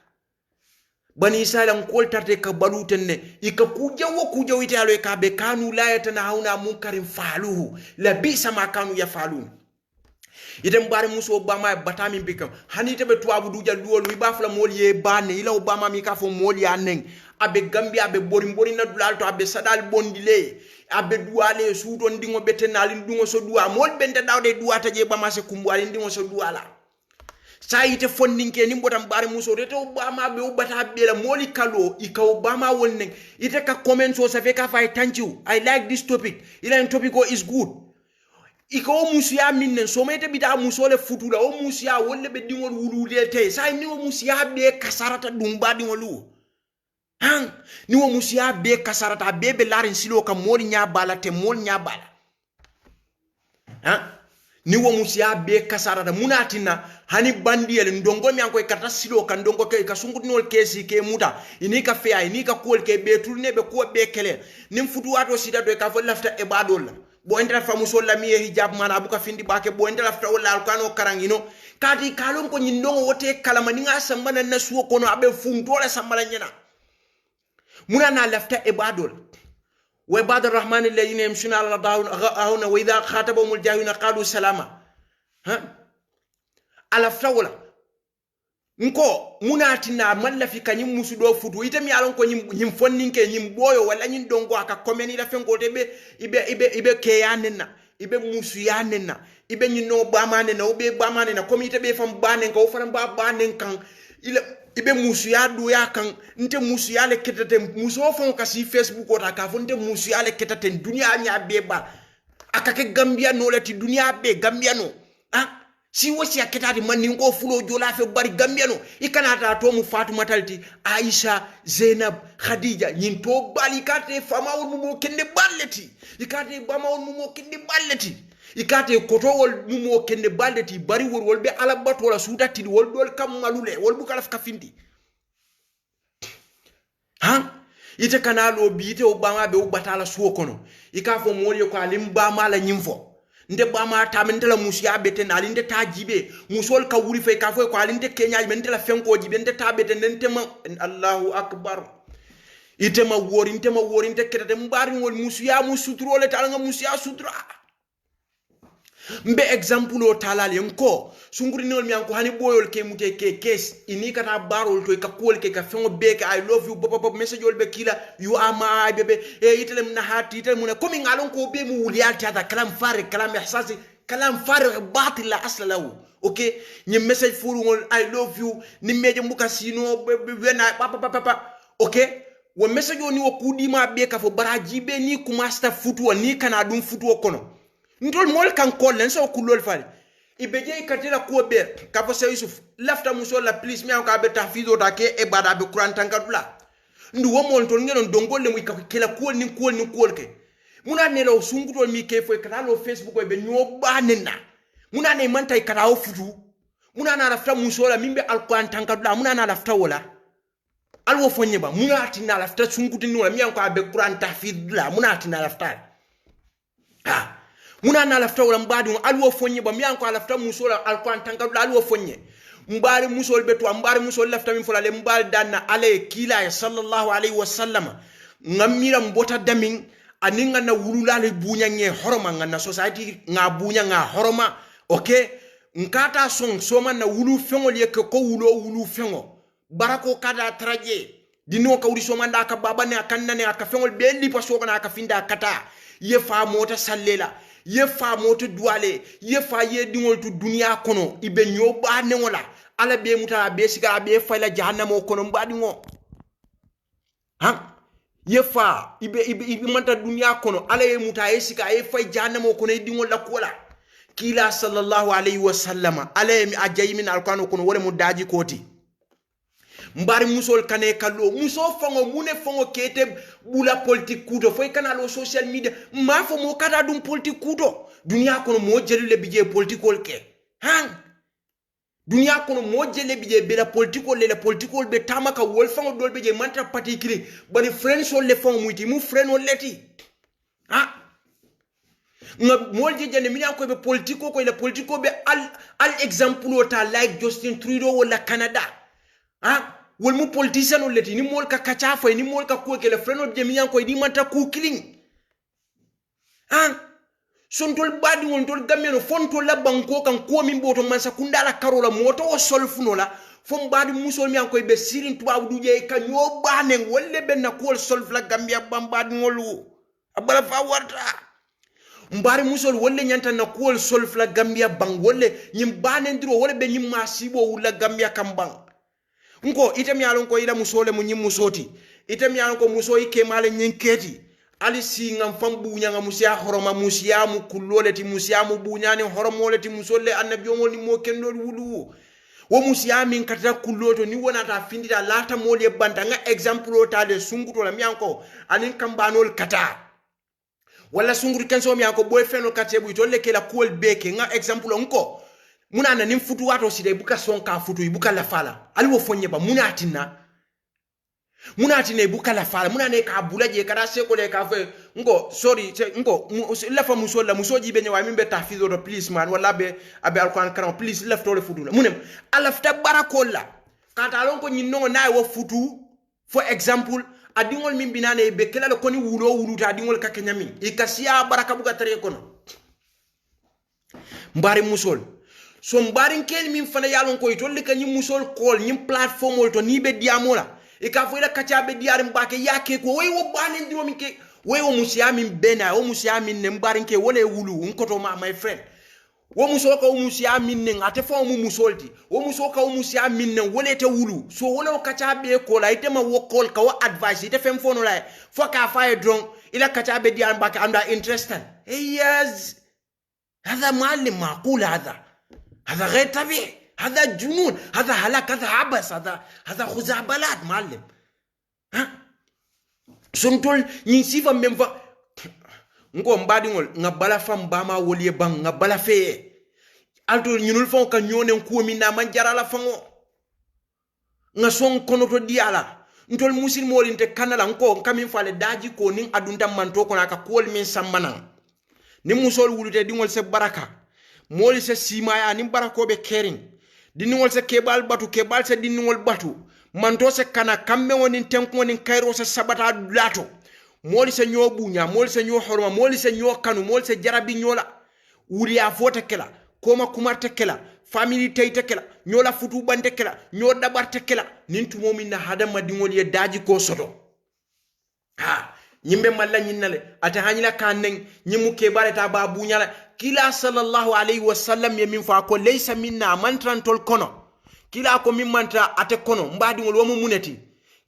bani salam koltarte ka balutenne ika kujawo ite alo ka be kanu la yatana hauna munkarin faluhu la bisa ma kanu yafalun ite mbari muso Obama batami bikam hani tebe tuabu duja luol wi bafla mol ye bane ila Obama mi ka fo mol ya neng abe Gambia abe bori na dulal to abe sadal bondile abe duale suuto ndingo betenali ndingo so duwa mol bente dawde duwata je bama se kumbwali ndingo so duwala sa ite fondinke ni mbotam bare muso rete Obama be ubata bela moli kalo ika Obama wonne ite ka comment so sa fe ka fay thank you I like this topic ila topic is good ika o musia minne so mete bita muso le futula o musia wolle be dingol wululel te sa ni o musia be kasarata dum ba dingolu han ni o musia be kasarata be larin silo ka moli nya bala te mol nya bala han ni wo musia be kasarata munatina hani bandiyel ndongo mi anko kata silo kan ndongo ke ka sungudnol kesi ke muta ini ka feya ini ka kol ke be tourner be ko be kele nim futu wato sida do ka fo lafta e badol bo entra famuso la mi hijab mana abuka findi bake bo entra lafta wala alkano karangino kati kalon ko nyindongo wote kala maninga sambana na suwo kono abe funtola sambala nyena muna na lafta e badol وعباد الرحمن الذين يمشون على الأرض هون وإذا خاطبهم الجاهلون قالوا سلاما ها على فلولا nko munatina malla fi kanyim musudo futu itami alon ko nyim fonninke nyim boyo wala nyin dongo aka komeni la fengo tebe ibe keyanena ibe musu yanena ibe nyino bamanena obe bamanena komite be fam banen ko faram ba banen kan ibe musu ya du ya kan nte musu ya le ketete musu fon ka si Facebook ota ka fon nte musu ya le ketete dunia nya beba akake Gambia no lati dunia be Gambia no si wosi ya ketati man ngo fulo jola fe bari Gambia no ikana ta to mu Fatuma talti Aisha Zainab Khadija nyin to bali kate fama won mo kende balleti ikate bama won mo kende balleti ikate kotowol mumo kende balleti bari wol be alabat wala sudati wol dol kam malule wol bu kala kafindi han ite kanalo biite Obama be ubatala suwo kono ikafo moliyo ko alim ba mala nyimfo nde bama tamendela musia beten alinde tajibe musol ka wuri fe ka fo ko alinde kenya mendela fenko jibe nde tabete nentema Allahu akbar itema wori nte ketete mbari ngol musia musutro le talanga musia sutra mbe example o talale nko sunguri nol mi anko hani boyol ke mute ke kes ini kata barol to ka kol ke ka fengo be ke I love you pop message ol be kila you are my baby itelem na hati itelem na komi ngalon ko be mu wuliyal hada kalam fare kalam ihsasi kalam fare batil la asla lahu okay ni message furu ngol I love you ni meje mbuka sino wena papa okay wo message oni wo kudima be ka fo baraji be ni kumasta futu ni kana dum futu kono ndol mol kan kollen so kulol fali ibeje ikatela ko be ka fo Yusuf lafta muso la please mi ka be tafizo take e bada be kuran tankadula ndu wo mol ton ngelo dongol le mu ka kela ko ni ke muna ne lo sungutol mi ke fo kala lo Facebook be nyo banena muna ne manta ikara o futu muna na lafta muso la mimbe alquran tankadula muna na lafta wala alwo fonye ba muna atina lafta sungutin wala mi ka be kuran tafidula muna atina lafta muna na lafta wala mbadi alwo fonye ba mi anko lafta musola alquran tankadula alwo fonye mbari musol beto mbari musol lafta min fulale mbal danna ale kila sallallahu alaihi wasallam ngamira mbota damin aninga na wululale bunya nye horoma ngana society nga bunya nga horoma okay nkata soma na wulu fengo lieke ko wulu fengo barako kada traje dino ka wuri soma ndaka baba ne akanna ne akafengol be lipa soko na akafinda kata ye fa mota sallela ye fa moto duale ye fa ye dingol tu dunia kono ibe nyoba ne wala ala be muta be siga be fa la jahannamo kono mbadi ngo ye fa ibe manta dunia kono ala ye muta ye siga ye fa jahannamo kono dingol la kola kila sallallahu alaihi wasallam ala ye ajayi min alquran kono wala mu daji koti mbari musol kane kallo muso fango mune fango kete bula politique kuto foy kanalo social media ma fo mo kada dum politique kuto dunia kono mo jeli bije politique ke dunia kono mo jeli bije be la politique be tamaka wol fango dol bije manta particulier bari friends le fango muti mu friend leti nga molje jene mi ko be politique ko le politique be al exemple ota like Justin Trudeau wala Canada wol mu politicien on leti ni mol ka kacha fay ni mol ka ko ke le freno de mi yanko di manta ku killing sontol badi won tol gameno fonto la banko kan ko min boto man sakundala karola moto o solfuno la fom badi musol mi an koy be sirin tuba du je ka nyo banen wolle ben na ko solf la gambia bambadi ngolu abala fa warta mbari musol wolle nyanta na ko solf la gambia bang wolle nyim banen diro wolle be nyim masibo wula gambia kambang nko item yalon ko ila musole mu nyim musoti item yalon ko muso ike male nyinketi ali si ngam fam bunya ngam musia horoma musia mu kullole ti musia mu bunya ni horomole ti musolle annabi omol ni mo kendol wulu wo musia min kata kulloto ni wona ta findita lata mole banta nga example o tale sunguto la mianko anin kambanol kata wala sunguto kenso mianko boy feno katebu tolle kela kol beke nga example onko muna na nim futu wato side buka sonka futu ibuka la fala ali wo fonye ba muna tinna ne buka la fala muna ne ka bulaje kada se ko le ka fe ngo sorry ngo la fa muso la muso jibe nyawa mimbe tafizo do please man wala be abe alquran karam please left to le futu munem alafta barakolla kata lon ko nyinno na wo futu for example adingol min binane be kala ko ni wulo ta adingol ka kenyami ikasiya baraka buka tare kono mbari musol so mbari ken min fana yalon ko tolle ka nyim musol call nyim platform wol to ni be diamola ika fo ila kacha be diar mbake yake ko way wo banen diro min ke way wo musiamin bena wo musiamin ne mbari ke wole wulu nkoto ma my friend wo musoka wo musiamin ne ate fo mu musolti wo musoka wo musiamin ne wole te wulu so wole kacha be ko la ite ma wo call ka wo advice ite fem fo no la fo ka fa e drone ila kacha be diar mbake anda interested yes هذا معلم معقول هذا غير طبيعي هذا جنون هذا هلاك هذا عبث هذا خزعبلات معلم ها سنتول نسيفا ممفا ngo mbadi ngol ngabala fam bama woliye bang ngabala fe alto nyunul fon ka nyonen ko mi na man jarala fango nga son kono to diala ntol musil molinte kanala ngo kamin fale daji ko nin adunta man to ko naka kol min sammanan ni musol wulute dingol se baraka moli se simaya ni barako be kering diningol se kebal se diningol batu manto se kana kambe woni tenko woni kayro se sabata lato moli se nyo bunya moli se nyo horma moli se nyo kanu moli se jarabi nyola wuri ya fota kela koma kumarte kela family tayta kela nyola futu bante kela nyo dabarte kela nintu momin na hadama dingol ye daji ko soto ha nyimbe malla nyinnale ata hanyila kanen nyimu kebale ta ba bunyala kila sallallahu alayhi wasallam yemin fa ko laysa minna mantran tol kono kila ko min mantra ate kono mbadi ngol womo muneti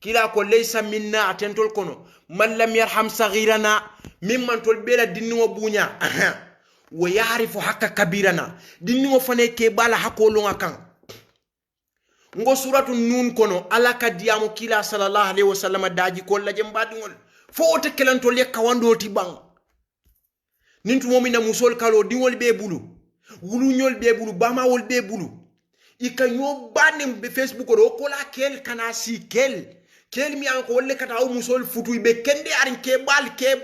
kila ko laysa minna atentol kono man lam yarham saghirana mimman tol bela dinno bunya wa ya'rifu hakka kabirana dinno fane kebala hakolo ngakan ngo suratu nun kono alaka diamo kila sallallahu alayhi wasallam daji ko laje mbadi ngol fo te kelanto le kawando ti bang nintu momina musol kalo diwol be bulu wulu nyol be bulu bama wol be bulu ika nyo banem be facebook do ko la kel kana si kel mi an ko wolle kata o musol futu be kende arin ke bal ke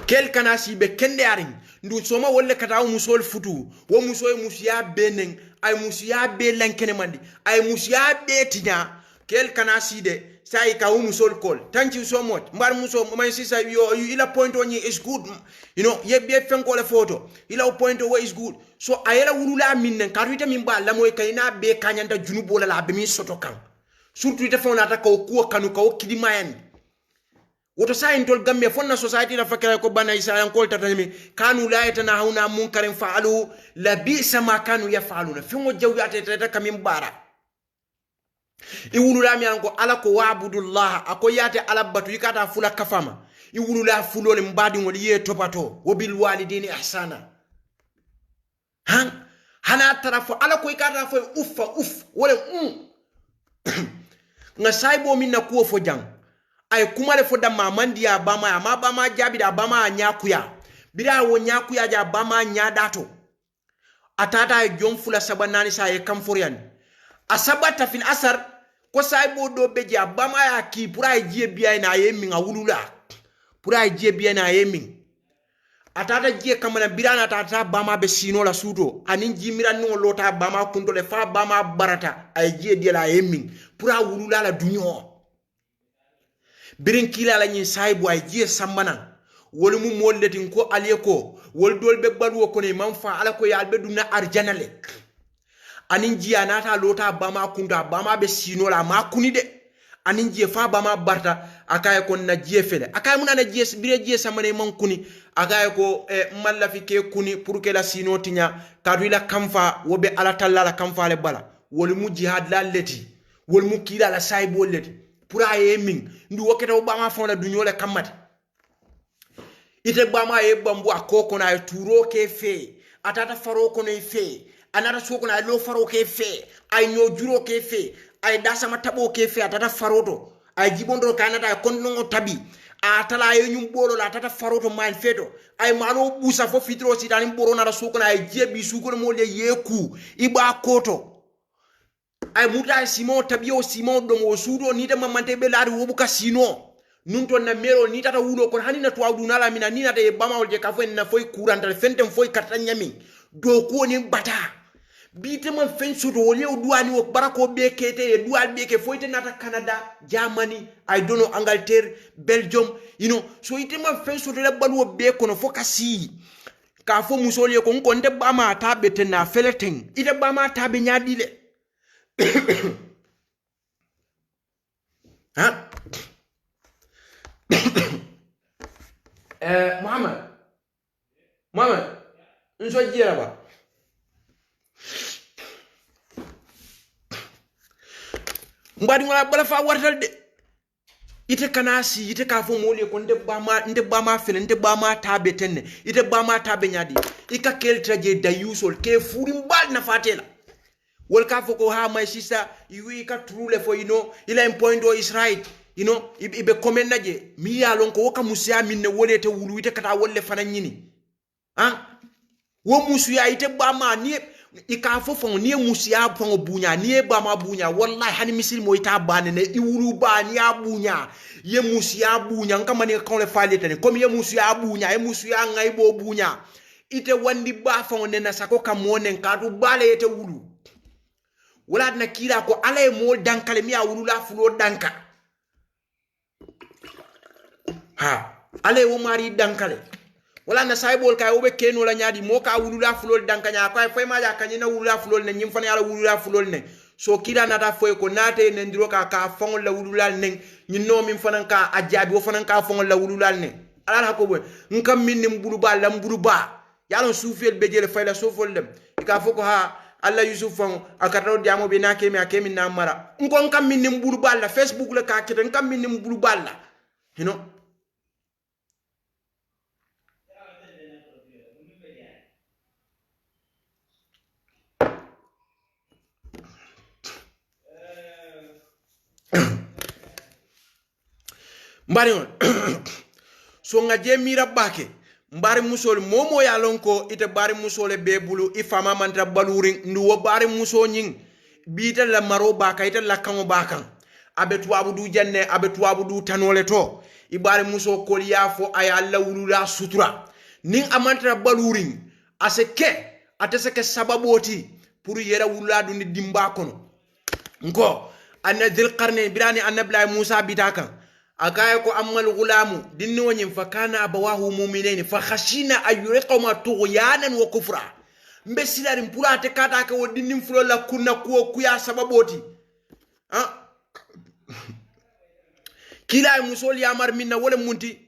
kel kana si be kende arin ndu soma wolle kata o musol futu wo musoy musiya benen ay musiya be lankene mandi ay musiya be tinya kel kana side sai ka musol call thank you so much mbar muso my sister you ila point on is good you know ye be fen ko le photo ila point o is good so ayela wulula minne karuita min ba la moy kayna be kanyanta junubo la be mi soto kan surtout ite fona ta ko ku kanu ko kidimayen woto sai tol gamme fonna society la fakira ko bana isa yan ko tatami kanu la yatana hauna munkarin fa'alu la bi sama kanu yaf'aluna fi mo jawbi atata kamin bara iwulula mi anko ala ko wa'budullah ako yate ala batu yikata fula kafama iwulula fulole mbadi ngol ye topato wobil walidini ihsana han hana tarafo ala ko yikata fo uff wala nga saybo minna ko fo jang ay kumale fo damma mandiya bama ma bama jabida bama nyakuya bida wo nyakuya ja bama nyadato atata jom fula sabanani sa e kamforian asabata fil asar ko saybo do beje bama ya ki pura jie biya na yemi ngawulula pura jie biya na yemi atata jie kamana birana tata bama be sino la suto anin jimira no lota bama kunto le fa bama barata ay jie de la yemi pura wulula la dunyo birin kila la nyin saybo ay jie sambana wol mu molletin ko aliye ko wol dolbe balu ko ne man fa ala ko yalbe dunna arjanale anin jiya nata lota bama kunda bama be sino la ma kuni de anin jiya fa bama barta akay ko na jiye fele akay mun na jiye bire jiye samane man kuni akay ko malla fi ke kuni pour que la sino tinya kadu ila kamfa wobe ala talla la kamfa le bala wol mu jihad la leti wol mu kila la saybo leti pour aye min ndu woketa bama fon la dunyole kamati ite bama e bambu akoko na turo ke fe atata faro ko ne fe anara soko na lo faro ke fe ay nyo juro ke fe ay dasa matabo ke fe atata faroto ay jibondo kanata konno tabi atala ye nyum bolo la atata faroto man feto ay mano busa fo fitro sitani boro na soko na ay jebi suko mo le yeku iba koto ay muta simon tabio simon do mo sudo ni de mamante be laari wobuka sino nunto na mero ni tata wulo kon hanina to awdu nala mina ni nata e bama wolje ka fo na foy courant fentem foy karta nyami do ko ni bata bite man fen soto wole o duani o barako be kete e dual be ke foyte nata Canada Germany I don't know Angleterre Belgium so ite man fen soto le balu be kono fo kasi ka fo musole ko nko nde bama ta bete na feleten ite bama ta be nyadi le ha Muhammad nso jira ba mbadi ngala bala fa wartal de ite kanasi ite ka fo mole ko nde bama fele nde bama tabe tenne ite bama tabe nyadi ika keltra je dayusol ke furi mbal na fatela wol ka fo ko ha my sister you ka true for ila en point o is right ibe komen naje mi ya lon ko ka musia minne wolete wulu ite kata wolle fana nyini wo musia ite bama ni ika fofon ni musia fon bunya ni bama bunya wallahi hani misil mo ita banene i wulu ba ni abunya ye musia bunya ngama ni kon le falete ne comme ye musia bunya ye musia ngai bo bunya ite wandi ba fon ne na sako kamone nkatu bale ite wulu wala na kila ko alay mo dankale mi a wulu la fulo danka ale wo mari dankale wala na saybol kay obe keno la nyaadi mo ka wulula fulol dankanya ko fay ma ya kanyina wulula fulol ne nyim fane ala wulula fulol ne so kila nata foy ko nate ne ndiro ka fongol la wulula ne nyinno min fanan ka ajabi wo fanan ka fongol la wulula ne ala ko boy ngam min nim bulu ba lam bulu ba yalon soufel bejele fay la sofol dem ka foko ha alla yusuf fon akataw diamo be na kemi akemi na mara ngam min nim bulu ba la facebook la ka kete ngam min nim bulu ba la mbari on so nga je mira bake mbari musol momo ya lonko ite bari musole bebulu ifama manta balurin nduwo bari muso nyin bita la maro baka ite la kango bakan abe tuwabu du janne abe tuwabu du tanole to ibari muso koliya fo aya alla wulula sutura nin amanta balurin aseke ateseke sababoti pour yera wulula du ni dimba kono nko anna dhil qarni birani annabla musa bitakan akaya ko ammal gulamu dinni wonyim fakana abawahu mu'minin fa khashina ayurqama tughyanan wa kufra mbesilarim pulate kata ka wodinnim fulo la kunna ko kuya sababoti kila musol yamar minna wala munti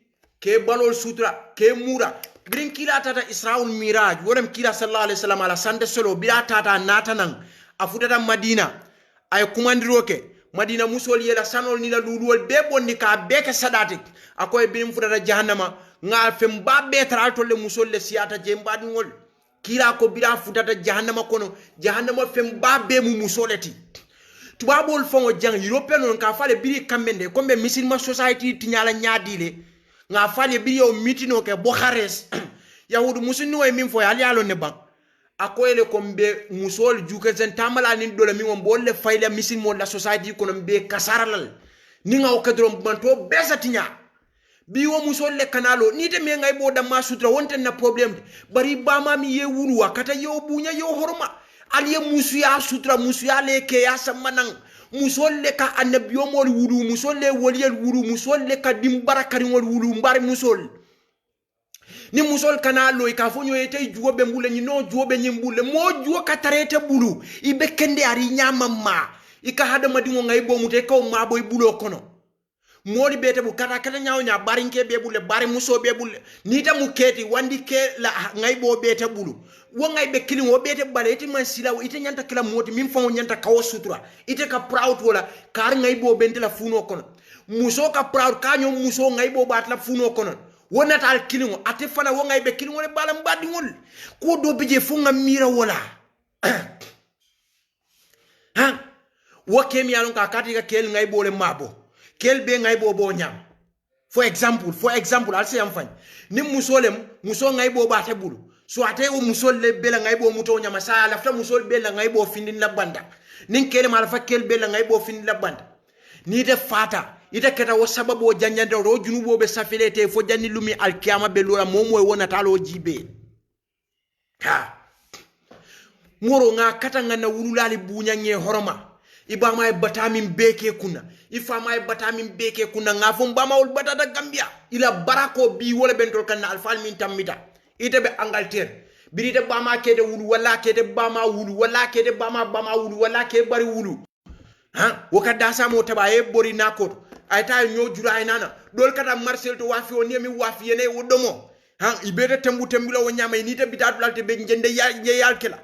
ke balol sutra ke mura birin kila tata israul miraj wolam kila sallallahu alaihi wasallam ala sande solo bila tata natanan afutata madina ay kumandiroke madina musol yela sanol ni la luluwol be bonni ka beke sadati akoy birim futata jahannama nga fem babbe taral tolle musol le siata je mbadi ngol kila ko bira futata jahannama kono jahannama fem babbe mu musoleti tubabol fongo jang european non ka fale biri kambende kombe musulman society tinyala nyaadile nga fale biri o mitino ke bokhares yahudu musunni way min fo yali alo ne ban akoyle kombe musol juke zen tamala ni dole mi won bolle fayle musulman la society kono be kasaralal ni nga o kadrom banto besatinya bi wo musol le kanalo ni te me ngay bo damma sutra wonten na problem bari ba ma mi ye wulu wakata yo bunya yo horma aliye musuya sutra musuya le ke ya samanan musol le ka annabiyo mol wulu musol le woliyel wulu musol le ka dimbara kari wol wulu mbar musol ni musol kana lo ka fo nyoy tay juwo be mbule ni no juwo be nyimbule mo juwo ka tarete bulu ibe kende ari nyama ma ika hada madingo ngai bo mute ko ma boy bulo kono modi bete bu kata nyaaw nya barinke be bule bari muso be bule ni ta mu keti wandi ke la ngai bo bete bulu wo ngai be kilin wo bete bale iti man sila ite nyanta kila moti min fa nyanta kawo sutura ite ka proud wala kar ngai bo bente la funo kono muso ka proud kanyo muso ngai bo bat la funo kono wona tal kilin ate fana wo ngai be kilin wala balam badingol ko do bije fu nga mira wala ha wo kemi yalon ka kati ka kel ngai bo le mabo kel be ngai bo nyam for example al se am fany ni musolem muso ngai bo bate bulu so ate o musol le bela ngai bo muto nyama sa lafta musol bela ngai bo findin la banda nin kel mal fa kel bela ngai bo findin la banda ni de fata ita keta wo sababu janyande ro junubo be safilete fo janni lumi alkiyama be lora momo wona talo jibe ha moro nga kata nga na wululali bunya nge horoma ibama e batamin beke kuna ifama e batamin beke kuna nga fo mbama ul batata Gambia ila barako bi wala bentol kan alfal min tamita ite be Angleterre birite bama kede wulu wala kede bama wulu wala kede bama wulu wala ke bari wulu ha wakada samo tabaye bori nakoto ayta nyo jura ay nana dol kata Marcel to wafi on yemi wafi yene wodomo ha ibete tembulo wo nyama ni te bitatu lalte be njende yal kala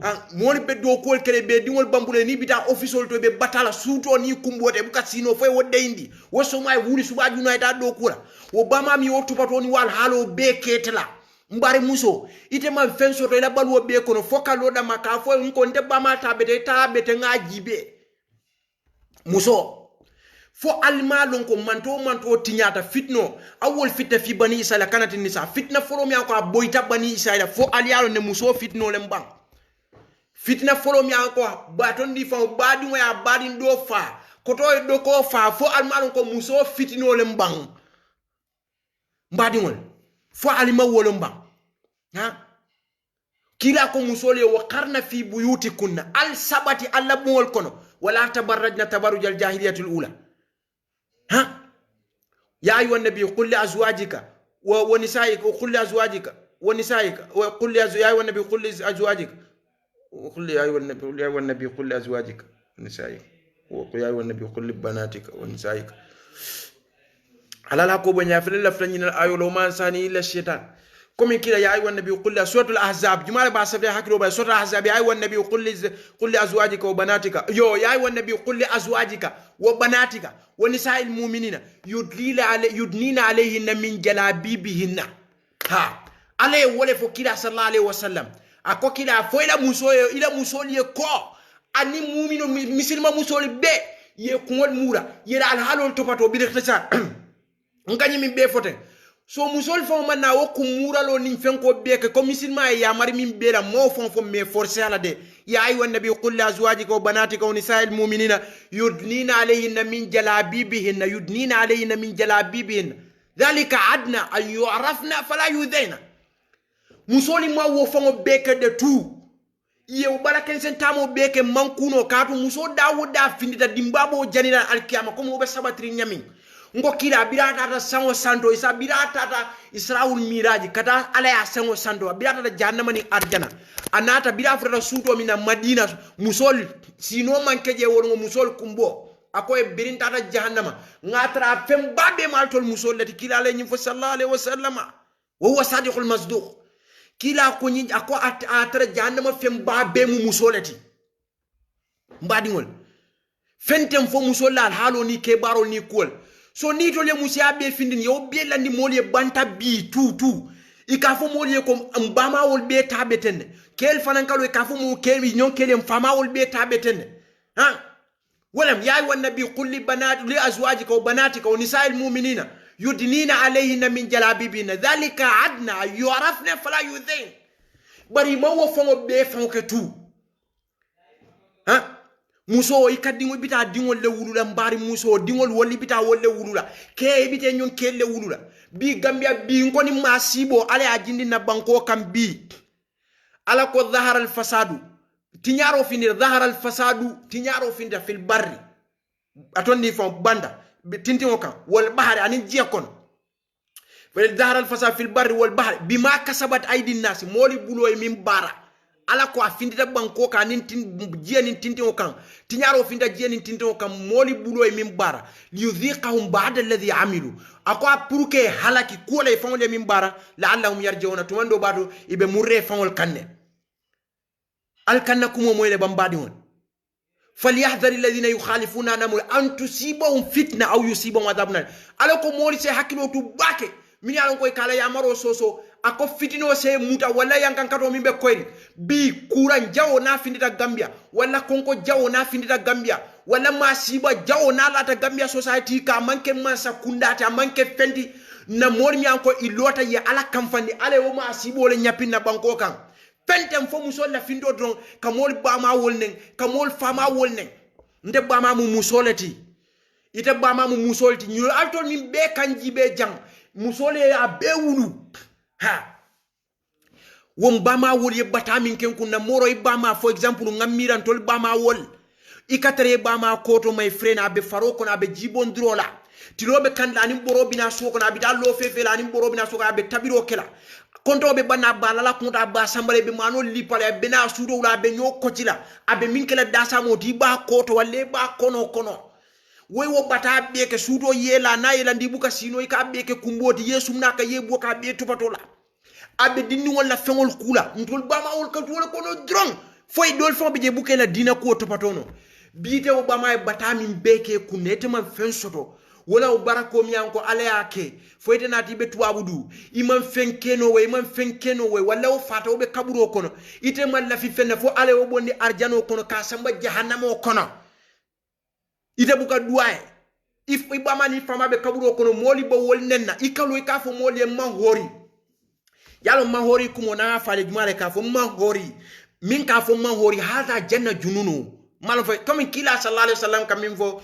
ha moni be do kol kele be dingol bambule ni bita official to be batala suto ni kumbote buka sino fo wodde indi wo so may wuli suba juna ta do kula wo bama mi wo tupato ni wal halo be ketela mbari muso ite ma fenso to ila balwo be kono fokalo da maka fo nko nde bama tabete ngajibe muso fo alma lon ko manto tinyata fitno awol fitna fi bani israila kanati nisa fitna folo mi ko boyta bani israila fo alialo ne muso fitno le mbang fitna folo mi ko baton di fa badi ngoya badi do fa ko to do ko fa fo alma lon ko muso fitno le mbang mbadi ngol fo alima wolo mbang ha kila ko muso le waqarna fi buyutikunna al sabati alla mol kono wala tabarrajna tabarrujal jahiliyatul ula ها يا أيها النبي قل لأزواجك ونسائك وقل لأزواجك ونسائك وقل يا أيها النبي قل لأزواجك وقل يا أيها النبي قل لأزواجك ونسائك وقل يا أيها النبي قل لبناتك ونسائك على لا كوبن يا فلان لفلان الآية لو ما إنساني إلا الشيطان كم كلا يا أيها النبي قل سورة الأحزاب جمال بعث حكي بس سورة الأحزاب يا أيها النبي قل لأزواجك وبناتك يا أيها النبي قل لأزواجك وبناتك ونساء المؤمنين يدنين عليهن من جلابيبهن ها عليه ولا فكلا صلى الله عليه وسلم أكو كلا فويلا مسوي إلى مسولي كو أني مؤمن مسلم مسولي ب يكون مورا يرى الحال تباتو بيرخصا نكاني من بيفوتين so musol fo man na wo kumura lo nin fen ko beke ko misilma ya mari min bela mo fon me forcer ala de ya ayyuhan nabi qul li azwajika wa banatika wa nisa'il mu'minina yudnina alayhinna min jalabibihin dhalika adna an yu'rafna fala yudhina musoli ma wo fon beke de tout ye baraken sen tamo beke mankuno katu muso dawuda findita dimbabo janina alkiyama ko mo be sabatri nyamin ngo kila birata ta sango santo isa birata ta israul miraji kata ala ya sango santo birata ta jahannama ni arjana anata birata ta suto mina madina musol sino mankeje wongo musol kumbo akoy birinta ta jahannama ngatra fem babe maltol musol lati kila le nyim fo sallallahu alaihi wasallam wa huwa sadiqul masduq kila ko nyi ako atra jahannama fem babe mu musolati mbadingol fentem fo musolal halo ni ke baro ni kol so ni to le musia be findin yo be landi moliye banta bi tu ikafo moliye ko mbama wol be tabeten kel fanan kalo ikafo mu kelwi nyon kelem fama wol be tabeten ha walam ya ayyuhan nabi qul li azwajika wa banatika wa nisa'il mu'minina yudnina alayhinna min jalabibina dhalika adna yu'rafna fala yudhin bari mawo fongo be fonke tu ha muso ikadingo bita dingol le wulula mbari muso dingol woli bita wolle wulula ke bite nyon kelle wulula bi Gambia bi ngoni masibo ale ajindi na banko kam bi ala ko dhahara al fasadu tinyaro finir dhahara al fasadu tinyaro finda fil barri atondi fon banda tintingo kan wal bahari anin jekon ظهر الفساد في البر والبحر بما كسبت أيدي الناس مولي بلوي من بارا ala ko afindita banko ka nin jeni tintin kan tinyaro finda jeni tintin kan moli bulo e min bara liyudhiqahum ba'da alladhi amilu ako purke halaki ko le fawle min bara la'allahum yarji'una tumando bado ibe murre fawol kanne al kanna kumo moyle bambadi won falyahdhar alladhina yukhalifuna an amri an tusibahum fitna aw yusibahum adhabun ala ko moli se hakilo tu bake min yalon koy kala ya maro soso ako fitino se muta wala yankan kato mimbe koyri bi kuran jawo na findita Gambia wala konko jawo na findita Gambia wala masiba jawo na lata Gambia society ka manke mansa kundata manke fendi na mormi anko ilota ya ala kamfandi ale wo masibo le nyapina banko kan fentem fo musol la findo don kamol bama wolnen kamol fama wolnen nde bama mu musoleti ite bama mu musolti ñu altol min be kanji be jang musole ya be wulu ha won bama wol ye batamin ken kunna moro e bama for example ngamiran tol bama wol ikatare bama koto may frena be faro kona be jibon drola tilobe kanda anim borobina soko na be dallo fefela anim borobina soko be tabiro kela konto be bana balala kunta ba sambale be mano lipale be na sudo la be nyokotila abe minkela dasa moti ba koto walle ba kono woy wo bata be ke sudo yela na yela ndibuka sino ka be ke kumboti yesu naka yebo ka be tupatola abe dinni wala fengol kula ntol bama wol kan wala kono drong foy dol fo be je buke la dina ko topatono bite o bama e batami beke kunete man fen soto wala o barako mi anko ala yake foy de nati be tuwabudu imam fenkeno we wala o fata o be kaburo kono ite man la fi fenna fo ale o bondi arjano kono ka samba jahannamo kono ite buka duae if ibama ni fama be kaburo kono moli bo wol nenna ikalo ikafo moli e man hori yalo mahori kumo na fale jumare ka fo mahori min ka fo mahori hada janna jununu malo fa comme kila sallallahu alaihi wasallam kam min fo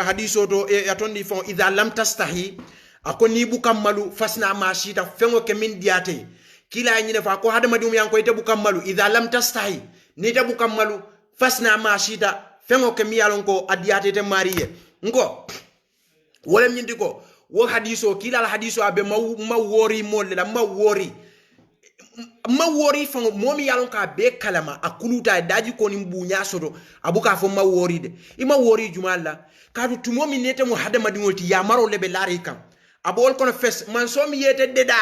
hadiso to atondi fo idha lam tastahi akoni bukam malu fasna ma shita fengo ke min diate kila nyine fa ko hada madum yanko ite bukam malu idha lam tastahi ni te bukam malu fasna ma shita fengo ke mi yalon ko adiate te mariye ngo wolem nyindi ko wo hadiso kila la hadiso abe mawori molle la mawori fa momi yalon ka be kalama akuluta daji ko ni mbunya soto abuka fo mawori de imawori jumalla kadu tumomi nete mo hada madingolti ya maro lebe lari kam abol kono fes man so mi yete deda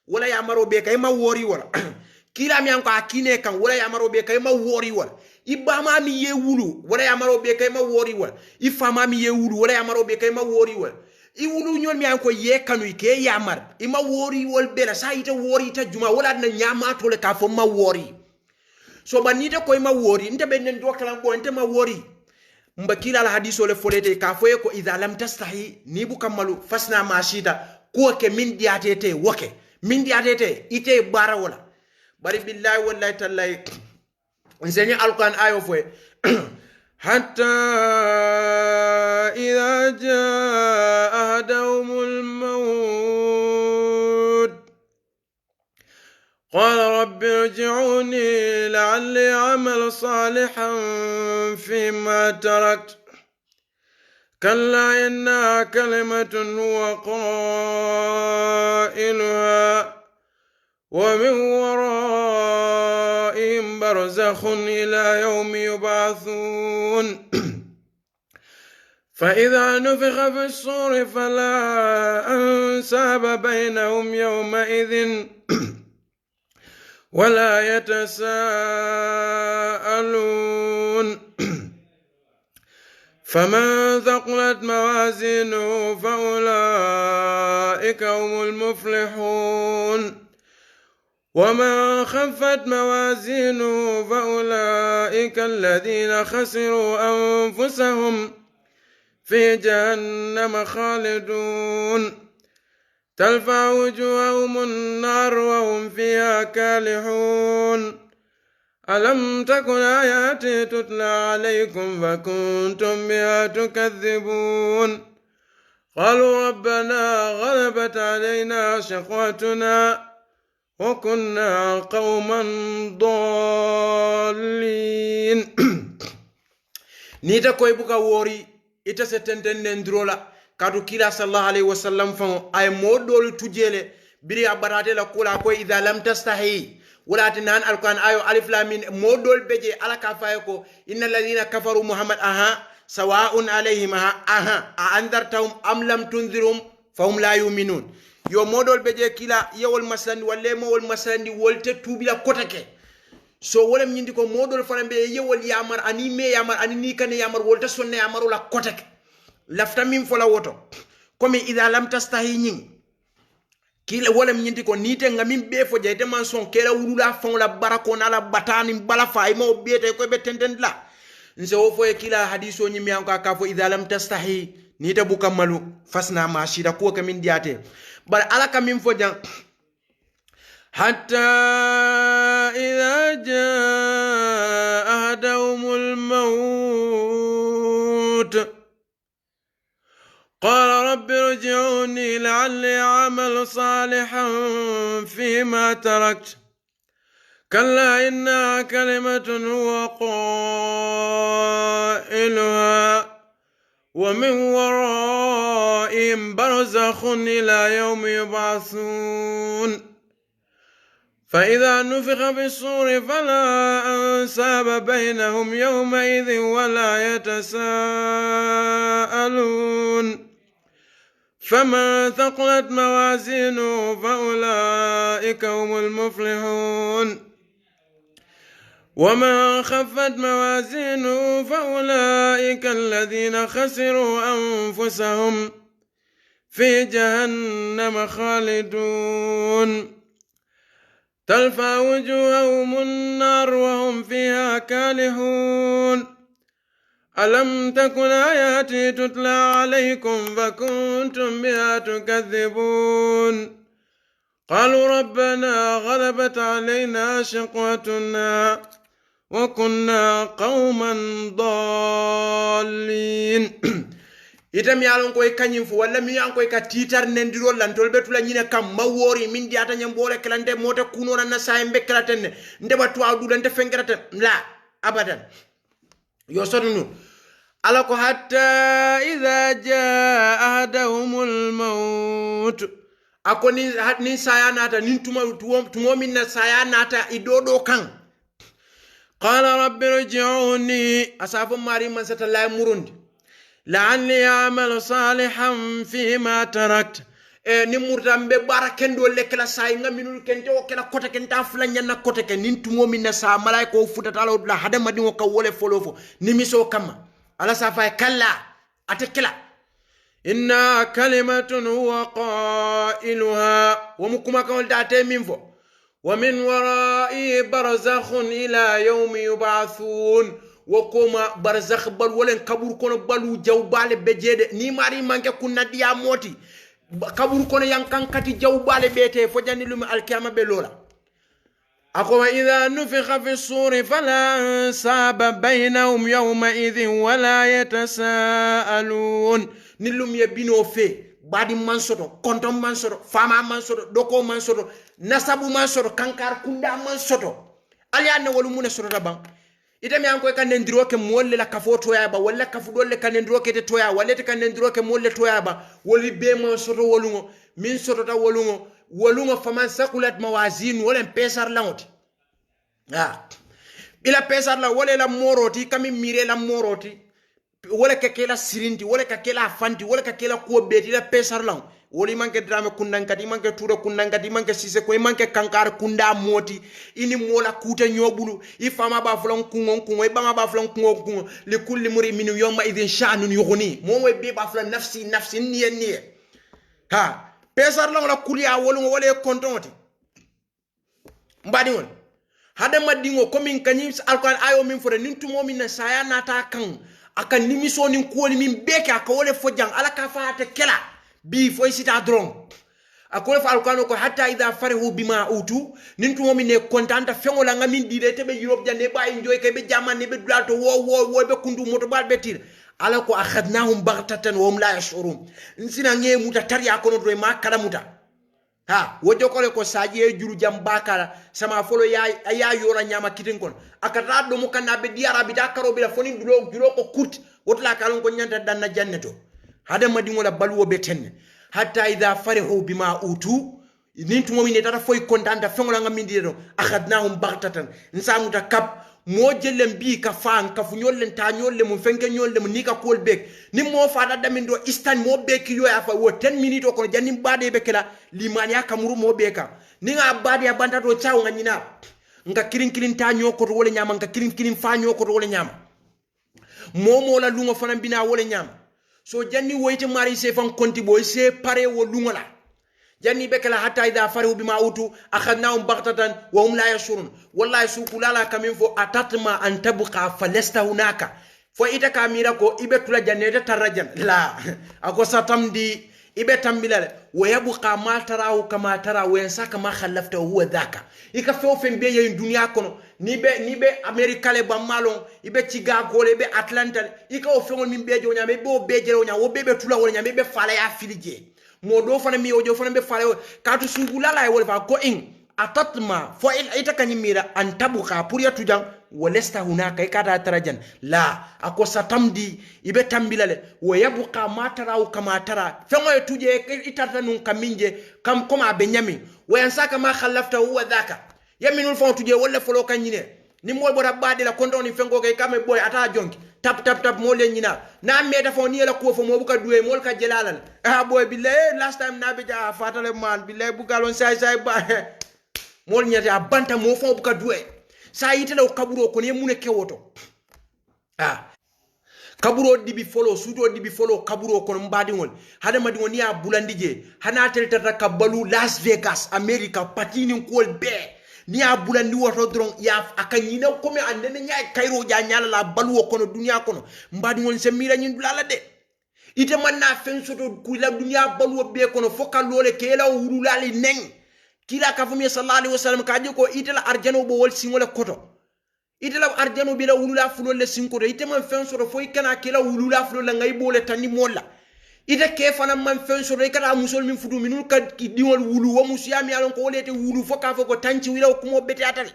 wala ya maro be kay mawori wala kila mi anko akine kan wala ya maro be kay mawori wala ibama mi ye wulu wala ya maro be kay mawori wala ifama mi ye wulu wala ya maro be kay mawori wala iwulu ñol mi anko ye kanu ke yamar ima wori wol bela sa ita wori ta juma wala na nyama to le ka fo ma wori so banita ko ima wori nte be nen do kala ko nte ma wori mbakila al hadiso le folete ka fo ko idha lam tastahi ni bu kamalu fasna ma shita ko ke min diatete woke min diatete ite bara wala bari billahi wallahi tallahi enseigne alquran ayo fo حتى إذا جاء أحدهم الموت قال رب ارجعوني لعلي أعمل صالحا فيما تركت كلا إنها كلمة هو قائلها ومن ورائهم برزخ إلى يوم يبعثون فإذا نفخ في الصور فلا أنساب بينهم يومئذ ولا يتساءلون فمن ثقلت موازينه فأولئك هم المفلحون ومن خفت موازينه فأولئك الذين خسروا أنفسهم في جهنم خالدون تلفع وجوههم النار وهم فيها كالحون ألم تكن آياتي تتلى عليكم فكنتم بها تكذبون قالوا ربنا غلبت علينا شقوتنا وكنا قوما ضالين نيتا كوي بوكا ووري ita setenten ndrola kadu kila sallallahu alaihi wasallam fa ay modol tujele biri abarate la kula ko idha lam tastahi wala tinan alquran ayo alif lam mim modol beje ala ka fay ko innal ladina kafaru muhammad sawa'un alayhim a andartahum am lam tunzirum fahum la yu'minun yo modol beje kila yewol maslandi walle mawol maslandi wolte tubila kotake so wolem nyindi ko modol fana be yewol yamar ani me yamar ani ni kan yamar wolta sonne yamar la kotake lafta min fola woto komi idha lam tastahi nyin kila wolem nyindi ko nite ngamin be fo jeyte man son kela wulula fon la barako na la batani bala fay mo bete ko be tenden la nse wo fo kila hadiso nyimi an ka fo idha lam tastahi nite bukamalu fasna ma shida ko kamin diate bar ala kamin fo jang hatta idha jaa ahadahumul maut قال رب ارجعوني لعلي أعمل صالحا فيما تركت كلا إنها كلمة هو قائلها ومن ورائهم برزخ إلى يوم يبعثون فإذا نفخ في الصور فلا أنساب بينهم يومئذ ولا يتساءلون فمن ثقلت موازينه فأولئك هم المفلحون ومن خفت موازينه فأولئك الذين خسروا أنفسهم في جهنم خالدون تلفى وجوههم النار وهم فيها كالحون ألم تكن آياتي تتلى عليكم فكنتم بها تكذبون قالوا ربنا غلبت علينا شقوتنا وكنا قوما ضالين itam yalon koy kanyim fu walla mi yan koy ka titar nendiro lan tol betula nyine kam mawori min diata nyambore klante mota kunona na sayembe klaten ndeba to adu dante fengrata la abadan yo sonu ala ko hatta idha jaa ahadahumul maut akoni ni sayanata nin tumo min na sayanata idodo kan qala rabbi rji'uni asafu mari man satalla murundi la'alli a'malu salihan fima tarakt ni murtambe barakendo lekla say ngaminul kente o kala kota kenta fulanya na kota ken nin tumo min na sa malaiko futata law la hadama di ko wole folofo ni miso kama ala safa kalla atekla inna kalimatun huwa qailuha wa mukuma kan date minfo wa min wara'i barzakhun ila yawmi yub'athun wakoma barzakh bal wolen kabur kono balu jawbale bejede ni mari manke kunna diya moti kabur kono yankankati jawbale bete fo jani lumi alkiyama be lola akoma idha nufikha fi suri fala saba bainahum yawma idhin wala yatasaalun nilum yebino fe badi mansoto kontom mansoto fama mansoto doko mansoto nasabu mansoto kankar kunda mansoto aliane wolu mune soto tabang itami anko kanendiro ke molle la kafo toya ba walla kafu dolle kanendiro ke te toya walla te kanendiro ke molle toya ba woli be mo soto wolungo min soto ta wolungo faman sakulat mawazin wala pesar lawti ila pesar la wala la moroti kami mire la moroti wala ka kela sirinti wala ka kela fanti wala ka kela ko beti la pesar law woli manke drame kundankati manke tura kundankati manke sise ko manke kankar kunda moti ini mola kuta nyobulu ifama ba fulon kungon ibama ba fulon kungon li kulli muri min yawma idhin sha'nun yughni momo be ba fulon nafsi niye ha pesar la kuliya wolu wala kontonti mbadi won hada madingo komin kanyim alquran ayo min fore nin tumo min na saya nata kan akan nimiso nin kuoli min beke aka wole fojang ala ka faate kela bi foy sita dron akole fa alquran ko hatta idha farihu bima utu nin tumo min ne kontanta fengola ngamin dide tebe Europe jande ba enjoy ke be jamane be dulato wo be kundu moto bal betir ala ko akhadnahum baghtatan wa hum la yashurun nsina nge muta tariya kono do ma kala muta ha wojo kole ko saji juru jam bakara sama folo ya yora nyama kitin kon akata do mo kana be diara bi dakaro bi la foni dulo ko kut wotla kalon ko nyanta danna janneto hada madingo la baluwo beten hatta idha farihu bima utu nintu momi ne tata foy kontanta fengola ngamindi do akhadnahum baghtatan nsamuta kap mo jellem bi ka fan ka fu nyollen ta nyolle mu fenke nyolle mu nika kol bek ni mo fa da damin do istan mo bek yo afa wo 10 minutes ko jannim bade bekela limani ya kamuru mo beka ni nga bade ya banta do chaw nga nyina nga kirin ta nyoko to wala nyama nga kirin fa nyoko to wala nyama momo la lungo fana bina wala nyama so janni woyte mari se fan konti boy se pare wo lungo la janni bekala hatta idha faru bima utu akhadnahum baghtatan wa hum la yashurun wallahi sukulala kamin fo atatma an tabqa falasta hunaka fo ita kamira ko ibe tula jannete tarajan la ako satamdi ibe tambilale wa yabqa ma tarahu kama tara wa yansaka ma khallafta huwa dhaka ika fo fen be yin dunya kono ni be america le bamalon ibe ciga ko le be atlanta ika o fengol min be jonya be bo be jero nya wo be tula wala nya be fala ya filije modo fana mi ojo fana be fale katu sungulala e wolfa ko in atatma fo ita kanimira an tabuka pour ya tujan walesta hunaka ikata tarajan la ako satamdi ibe tambilale wa yabqa ma tara kama tara fengo e tuje itata nun kaminje kam koma be nyami wa yansaka ma khallafta huwa dhaka yaminul fon tuje wala folo kanyine ni mol bora bade la kondo ni fengo ke kame boy ata jonki tap mo le nyina na meta fo ni la ko fo mo buka duwe mol ka jelalal boy billahi last time na be ja fatale man billahi bugalon say ba mol nyata banta mo fo buka duwe sa yitela kaburo ko ne mune kewoto kaburo dibi folo suto dibi folo kaburo ko mbadi ngol hada madi ngoni ya bulandije hana teltata kabalu Las Vegas America patini ko be ni a bulandi woto dron ya akanyina ko me andene nyaay kayro ja nyala la baluwo kono dunya kono mbadi ngol se mira nyin dulala de ite man na fen soto ku la dunya baluwo be kono fokal lole kela wurulali neng kila ka fumi sallallahu alaihi wasallam ka je ko ite la arjano bo wol singole koto ite la arjano bi la wulula fulo le sinko ite man fen soto foy kana kela wulula fulo la ngay bole tani molla ite ke fana man fen soto ikata musol min fudu minul ka diwol wulu wo musiyami alon ko wolete wulu foka foko tanci wila ko mo beti atale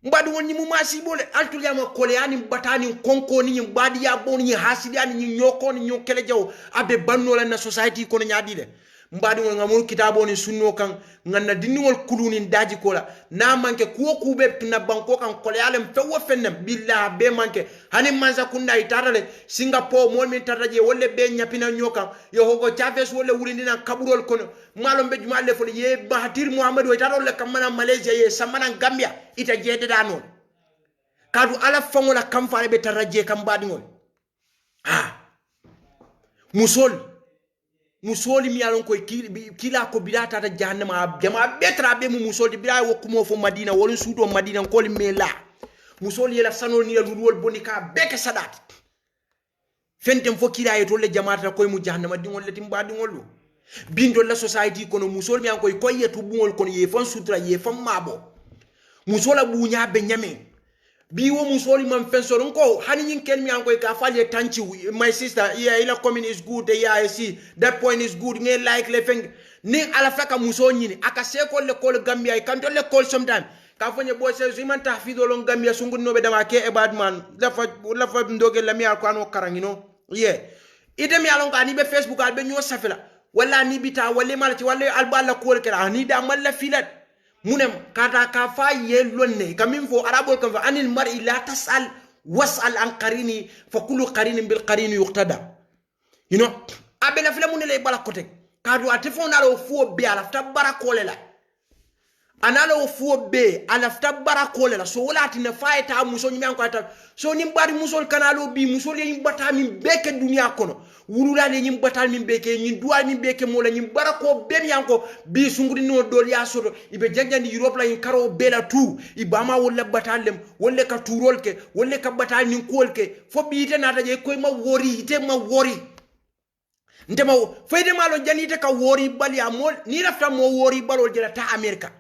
mbadi woni mu masi bole altul yama kole yani batani konko ni mbadi ya bon ni hasidi ani ni nyoko ni nyokele jaw abe banno la na society kono nyaadi de mbadi won ngamul kitabo ni sunno kan nganna dinniwol kuluni daji kola na manke kuwo kube tuna banko kan kole alem fewo fennem billah be manke hani manza kunda itarale Singapore mol min tataje wolle be nyapina nyoka yo hogo Chavez wolle wulindina kaburol kono malo be juma le fo ye Mahathir Mohamad wo tarol le kamana Malaysia ye samana Gambia ita jede danon kadu ala fangola kamfale be taraje kam badi ngol musoli mi alon koy kila ko bidata ta jahannama jama betra be mu musoli bida wo kumo fo Madina wolun sudo Madina ko li mela musoli yela sanol ni lulwol bonika beke sadat fentem fo kila e to le jamaata koy mu jahannama dingol letim ba dingol bindo la society kono musoli mi an koy yetu bungol kono ye fon sutra ye fon mabo musola bunya be nyame bi wo musoli man fensoro ko hani nyin ken mi an koy ka falle tanchi my sister yeah ila comment is good yeah I see that point is good nge like le feng ni ala faka muso nyini aka se ko le ko Gambia kan to le ko sometime ka fonye bo se ziman tahfido lo Gambia sungu no be dama ke ebadman la fa ndoge la mi alquran karangino yeah ide mi alon ka ni be Facebook al be nyo safela wala ni bita wala malati wala albala ko kala ni da malla filat munem kata ka fa ye lonne kamin fo arabol kan fa anil mar'i la tasal wasal an qarini fa kullu qarinin bil qarini yuqtada you know abela fila munele bala kote kadu atifona lo fo be ala fta barakole la analo fo be ala fta barakole la so wala tina fayta muso nyimi an ko ata so nim bari musol kanalo bi musol ye bata min beke dunya kono wulula le nyim batal min beke nyin duwa min beke mola nyim barako bem yanko bi sungudi no dol ya soto ibe janjandi Europe la yin karo bela tu ibama wala batalem wala ka turol ke wala ka batal nin kol ke fo bi ite nata je koy ma wori ite ma wori ndema fayde malo janite ka wori bali amol ni rafta mo wori balol jela ta America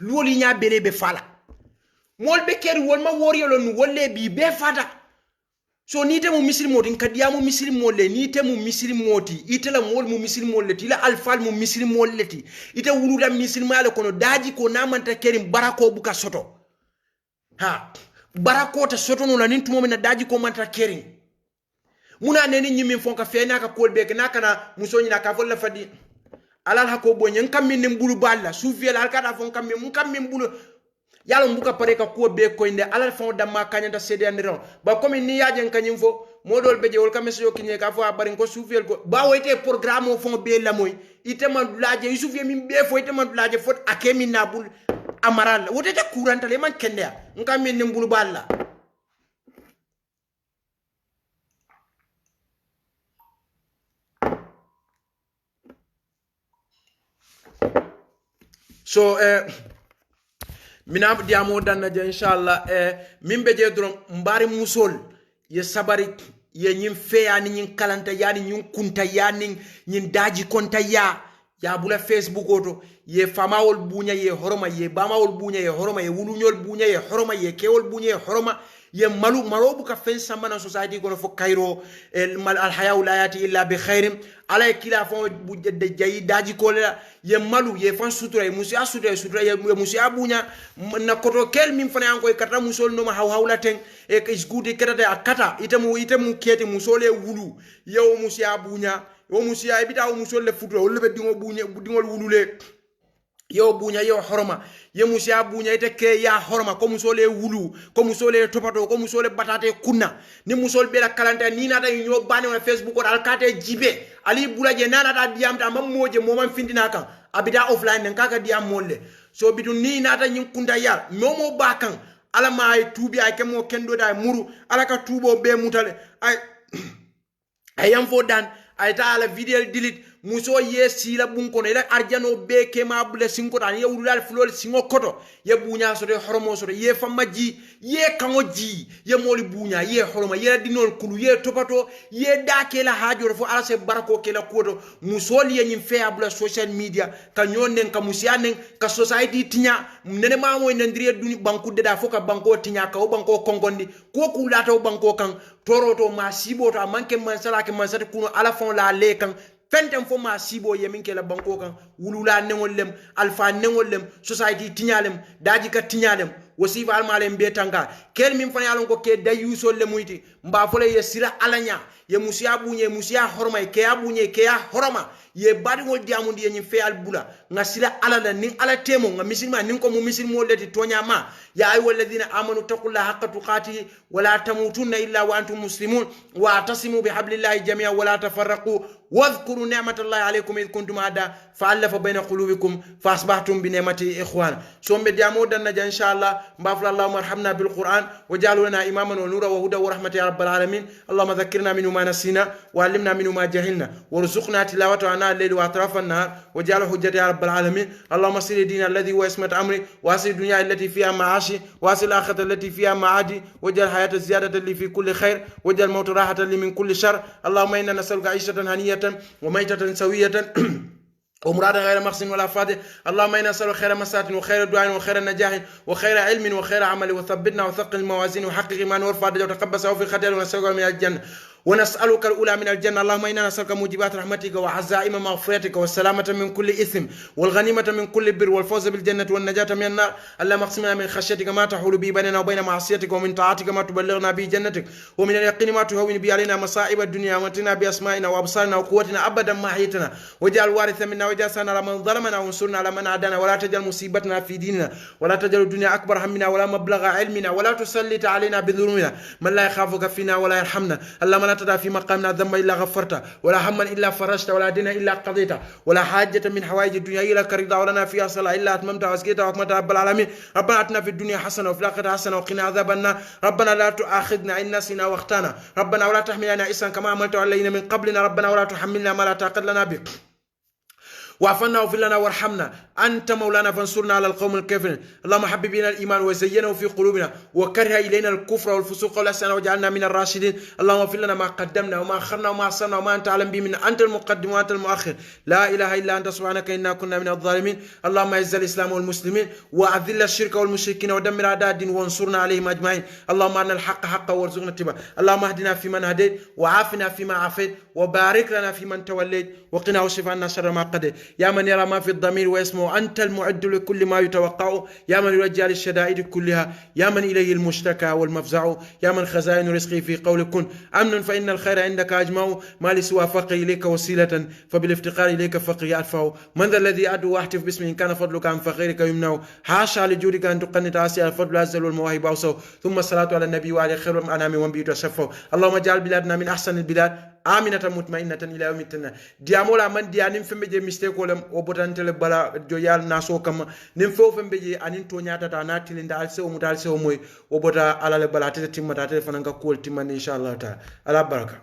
luoli nya belebe fala mol be keri wol ma wori lon wolle bi be fata so ni te mu mislimo din kadiya mu mislimo le ni te mu mislimo ti itela mol mu mislimo le ti la alfal mu mislimo le ti ite wuluda mislimo ale kono daji ko namanta kerim barako buka soto barako ta soto no la nin tumo na daji ko manta kerim muna neni nyimi fonka fena ka kolbe ke nakana musoni na ka folla fadi alal hako bonye nkam min mbulu balla sufiel alkata fon kam min mbulu yalo mbuka pare ka ko be ko inde alal fon damma kanyanta sede andiro ba comme ni yajen kanyim fo modol beje wol kam so kinye ka fo abarin ko sufiel ko ba woyte programme o fon be la moy ite man laaje yusufiel min be fo ite man laaje fot akemi nabul amaral wote ta courant le man kende nkam min mbulu balla so mina diamo danna je inshallah min be je drom mbari musol ye sabari ye nyim feya ni nyin kalanta yani nyin kunta yani nyin daji konta ya bula facebook oto ye famawol bunya ye horoma ye bamawol bunya ye horoma ye wulunyol bunya ye horoma ye kewol bunya ye horoma ye malubu ka fen samana society kono fo Cairo al haya la yati illa bi khairin ala kila fo de jayi daji ko la ye malu ye fan sutura musia sutura ye musia bunya na koto kel min fana anko kata musol no ma hawla ten e isgudi kata akata itemu kete musole wulu ye o musia bunya o musia e bita o musol le futura o lebe dingo bunya dingol wulule yo bunya yo horoma ye musia bunya ite ke ya horoma ko musole wulu ko musole topato ko musole batate kunna ni musol bela kalanta ni nata nyo bane on facebook ko alkate jibe ali bulaje nana da diamta mammoje momam findina kan abida offline nen kaka diam molle so bidu ni nata nyin kunda yar momo bakan ala may tubi ay kemo kendo da muru ala ka tubo be mutale ay ayam fo dan ay ta ala video delete muso ye sila bunkono ila arjano be kema bule sinko tan ye wulal flol singo koto ye bunya so de horomo so de ye famaji ye kangoji ye moli bunya ye horoma ye dinol kulu ye topato ye dake la hajor fo ala se barako kela kodo muso ye nyim fe abula social media ka nyonen ka musianen ka society tinya nene mamo en ndire duni banku de da foka banko tinya ka o banko kongondi ko kulata o banko kan toroto ma sibo to manke man sala ke man sat kuno ala fon la le kan fentem fo ma sibo yemin ke la banko kan wulula nengol lem alfa nengol lem society tinyalem daji ka tinyalem wasifa almalem be tanga kel min fana yalon ko ke dayuso le muyti mba fole ye sira alanya ye musia bunye musia horma ke abunye ke ya horma ye badi ngol diamundi ye nyi fe albula nga sila alala nin ala temo nga misilma nin ko mu misilmo leti tonya ma ya ay walladina amanu taqullaha haqqa tuqatihi wala tamutunna illa wa antum muslimun wa atasimu bihablillahi jami'an wala tafarraqu واذكروا نعمة الله عليكم إذ كنتم أعداء فألف بين قلوبكم فأصبحتم بنعمته إخوانا سوم بديامو دنا إن شاء الله مغفر اللهم ارحمنا بالقرآن وجعلوا لنا إماما ونورا وهدى ورحمة يا رب العالمين اللهم ذكرنا منه ما نسينا وعلمنا منه ما جهلنا وارزقنا تلاوته عناء الليل وأطراف النهار وجعله حجة يا رب العالمين اللهم صل دين الذي هو اسمة أمري وأصل الدنيا التي فيها معاشي وأصل الآخرة التي فيها معادي وجعل الحياة الزيادة لي في كل خير وجعل الموت راحة لي من كل شر اللهم إنا نسألك عيشة هنية وميتة سوية ومرادا غير محسن ولا فاضح اللهم إنا نسألك خير مسات وخير دعاء وخير نجاح وخير علم وخير عمل وثبتنا وثقل الموازين وحقق إيمان وارفع درجة وتقبل في الخطيئة ونسألك من الجنة ونسألك الأولى من الجنة اللهم إنا نسألك موجبات رحمتك وعزائم مغفرتك والسلامة من كل إثم والغنيمة من كل بر والفوز بالجنة والنجاة من النار اللهم اقسمنا من خشيتك ما تحول به بيننا وبين معصيتك ومن طاعتك ما تبلغنا به جنتك ومن اليقين ما تهون به علينا مصائب الدنيا ومتنا بأسمائنا وأبصارنا وقوتنا أبدا ما أحييتنا واجعل الوارث منا واجعل ثأرنا على من ظلمنا وانصرنا على من عادانا ولا تجعل مصيبتنا في ديننا ولا تجعل الدنيا أكبر همنا ولا مبلغ علمنا ولا تسلط علينا بذنوبنا من لا يخافك فينا ولا يرحمنا اللهم لا تدع في مقامنا ذنبا إلا غفرته ولا هما إلا فرجته ولا دينا إلا قضيته ولا حاجة من حوائج الدنيا إلا كرضا ولنا فيها صلاة إلا أتممتها وأزكيتها وأكملتها رب العالمين ربنا آتنا في الدنيا حسنة وفي الآخرة حسنة وقنا عذاب النار ربنا لا تؤاخذنا إن نسينا واخطأنا ربنا ولا تحمل علينا إصرا كما حملته على الذين من قبلنا ربنا ولا تحملنا ما لا طاقة لنا به وعفنا واغفر لنا وارحمنا أنت مولانا فانصرنا على القوم الكافرين اللهم حبب إلينا الإيمان وزينه في قلوبنا وكره إلينا الكفر والفسوق والعصيان واجعلنا من الراشدين اللهم اغفر لنا ما قدمنا وما أخرنا وما أسررنا وما أنت أعلم به منا أنت المقدم وأنت المؤخر لا إله إلا أنت سبحانك إنا كنا من الظالمين اللهم أعز الإسلام والمسلمين وأذل الشرك والمشركين ودمر أعداء الدين وانصرنا عليهم أجمعين اللهم أرنا الحق حقا وارزقنا اتباعه اللهم اهدنا فيمن هديت وعافنا فيما عافيت وبارك لنا فيمن توليت وقنا واصرف عنا شر ما قضيت يا من يرى ما في الضمير ويسمع وأنت المعد لكل ما يتوقع يا من يرجى للشدائد كلها يا من إليه المشتكى والمفزع يا من خزائن رزقي في قول كن أمن فإن الخير عندك أجمع ما لسوى فقري إليك وسيلة فبالافتقار إليك فقري أدفع من ذا الذي أدعو واحتف باسمه إن كان فضلك عن فقيرك يمنع حاشا لجودك أن تقنط آسيا الفضل أزل والمواهب أوسع ثم الصلاة على النبي وعلى خير الأنام وانبي تشفع اللهم اجعل بلادنا من أحسن البلاد آمنة مطمئنة إلى يوم التنى ديامولا من ديانين فم بيجي ميستيك ولا وبوتانتل بلا جويال ناسو كما نمفو فم بيجي أنين تونيا تاناتي لندال سو مدال سو موي وبوتا على البلا تتيمة تاتي فنانك كول تيمان إن شاء الله تعالى على بركة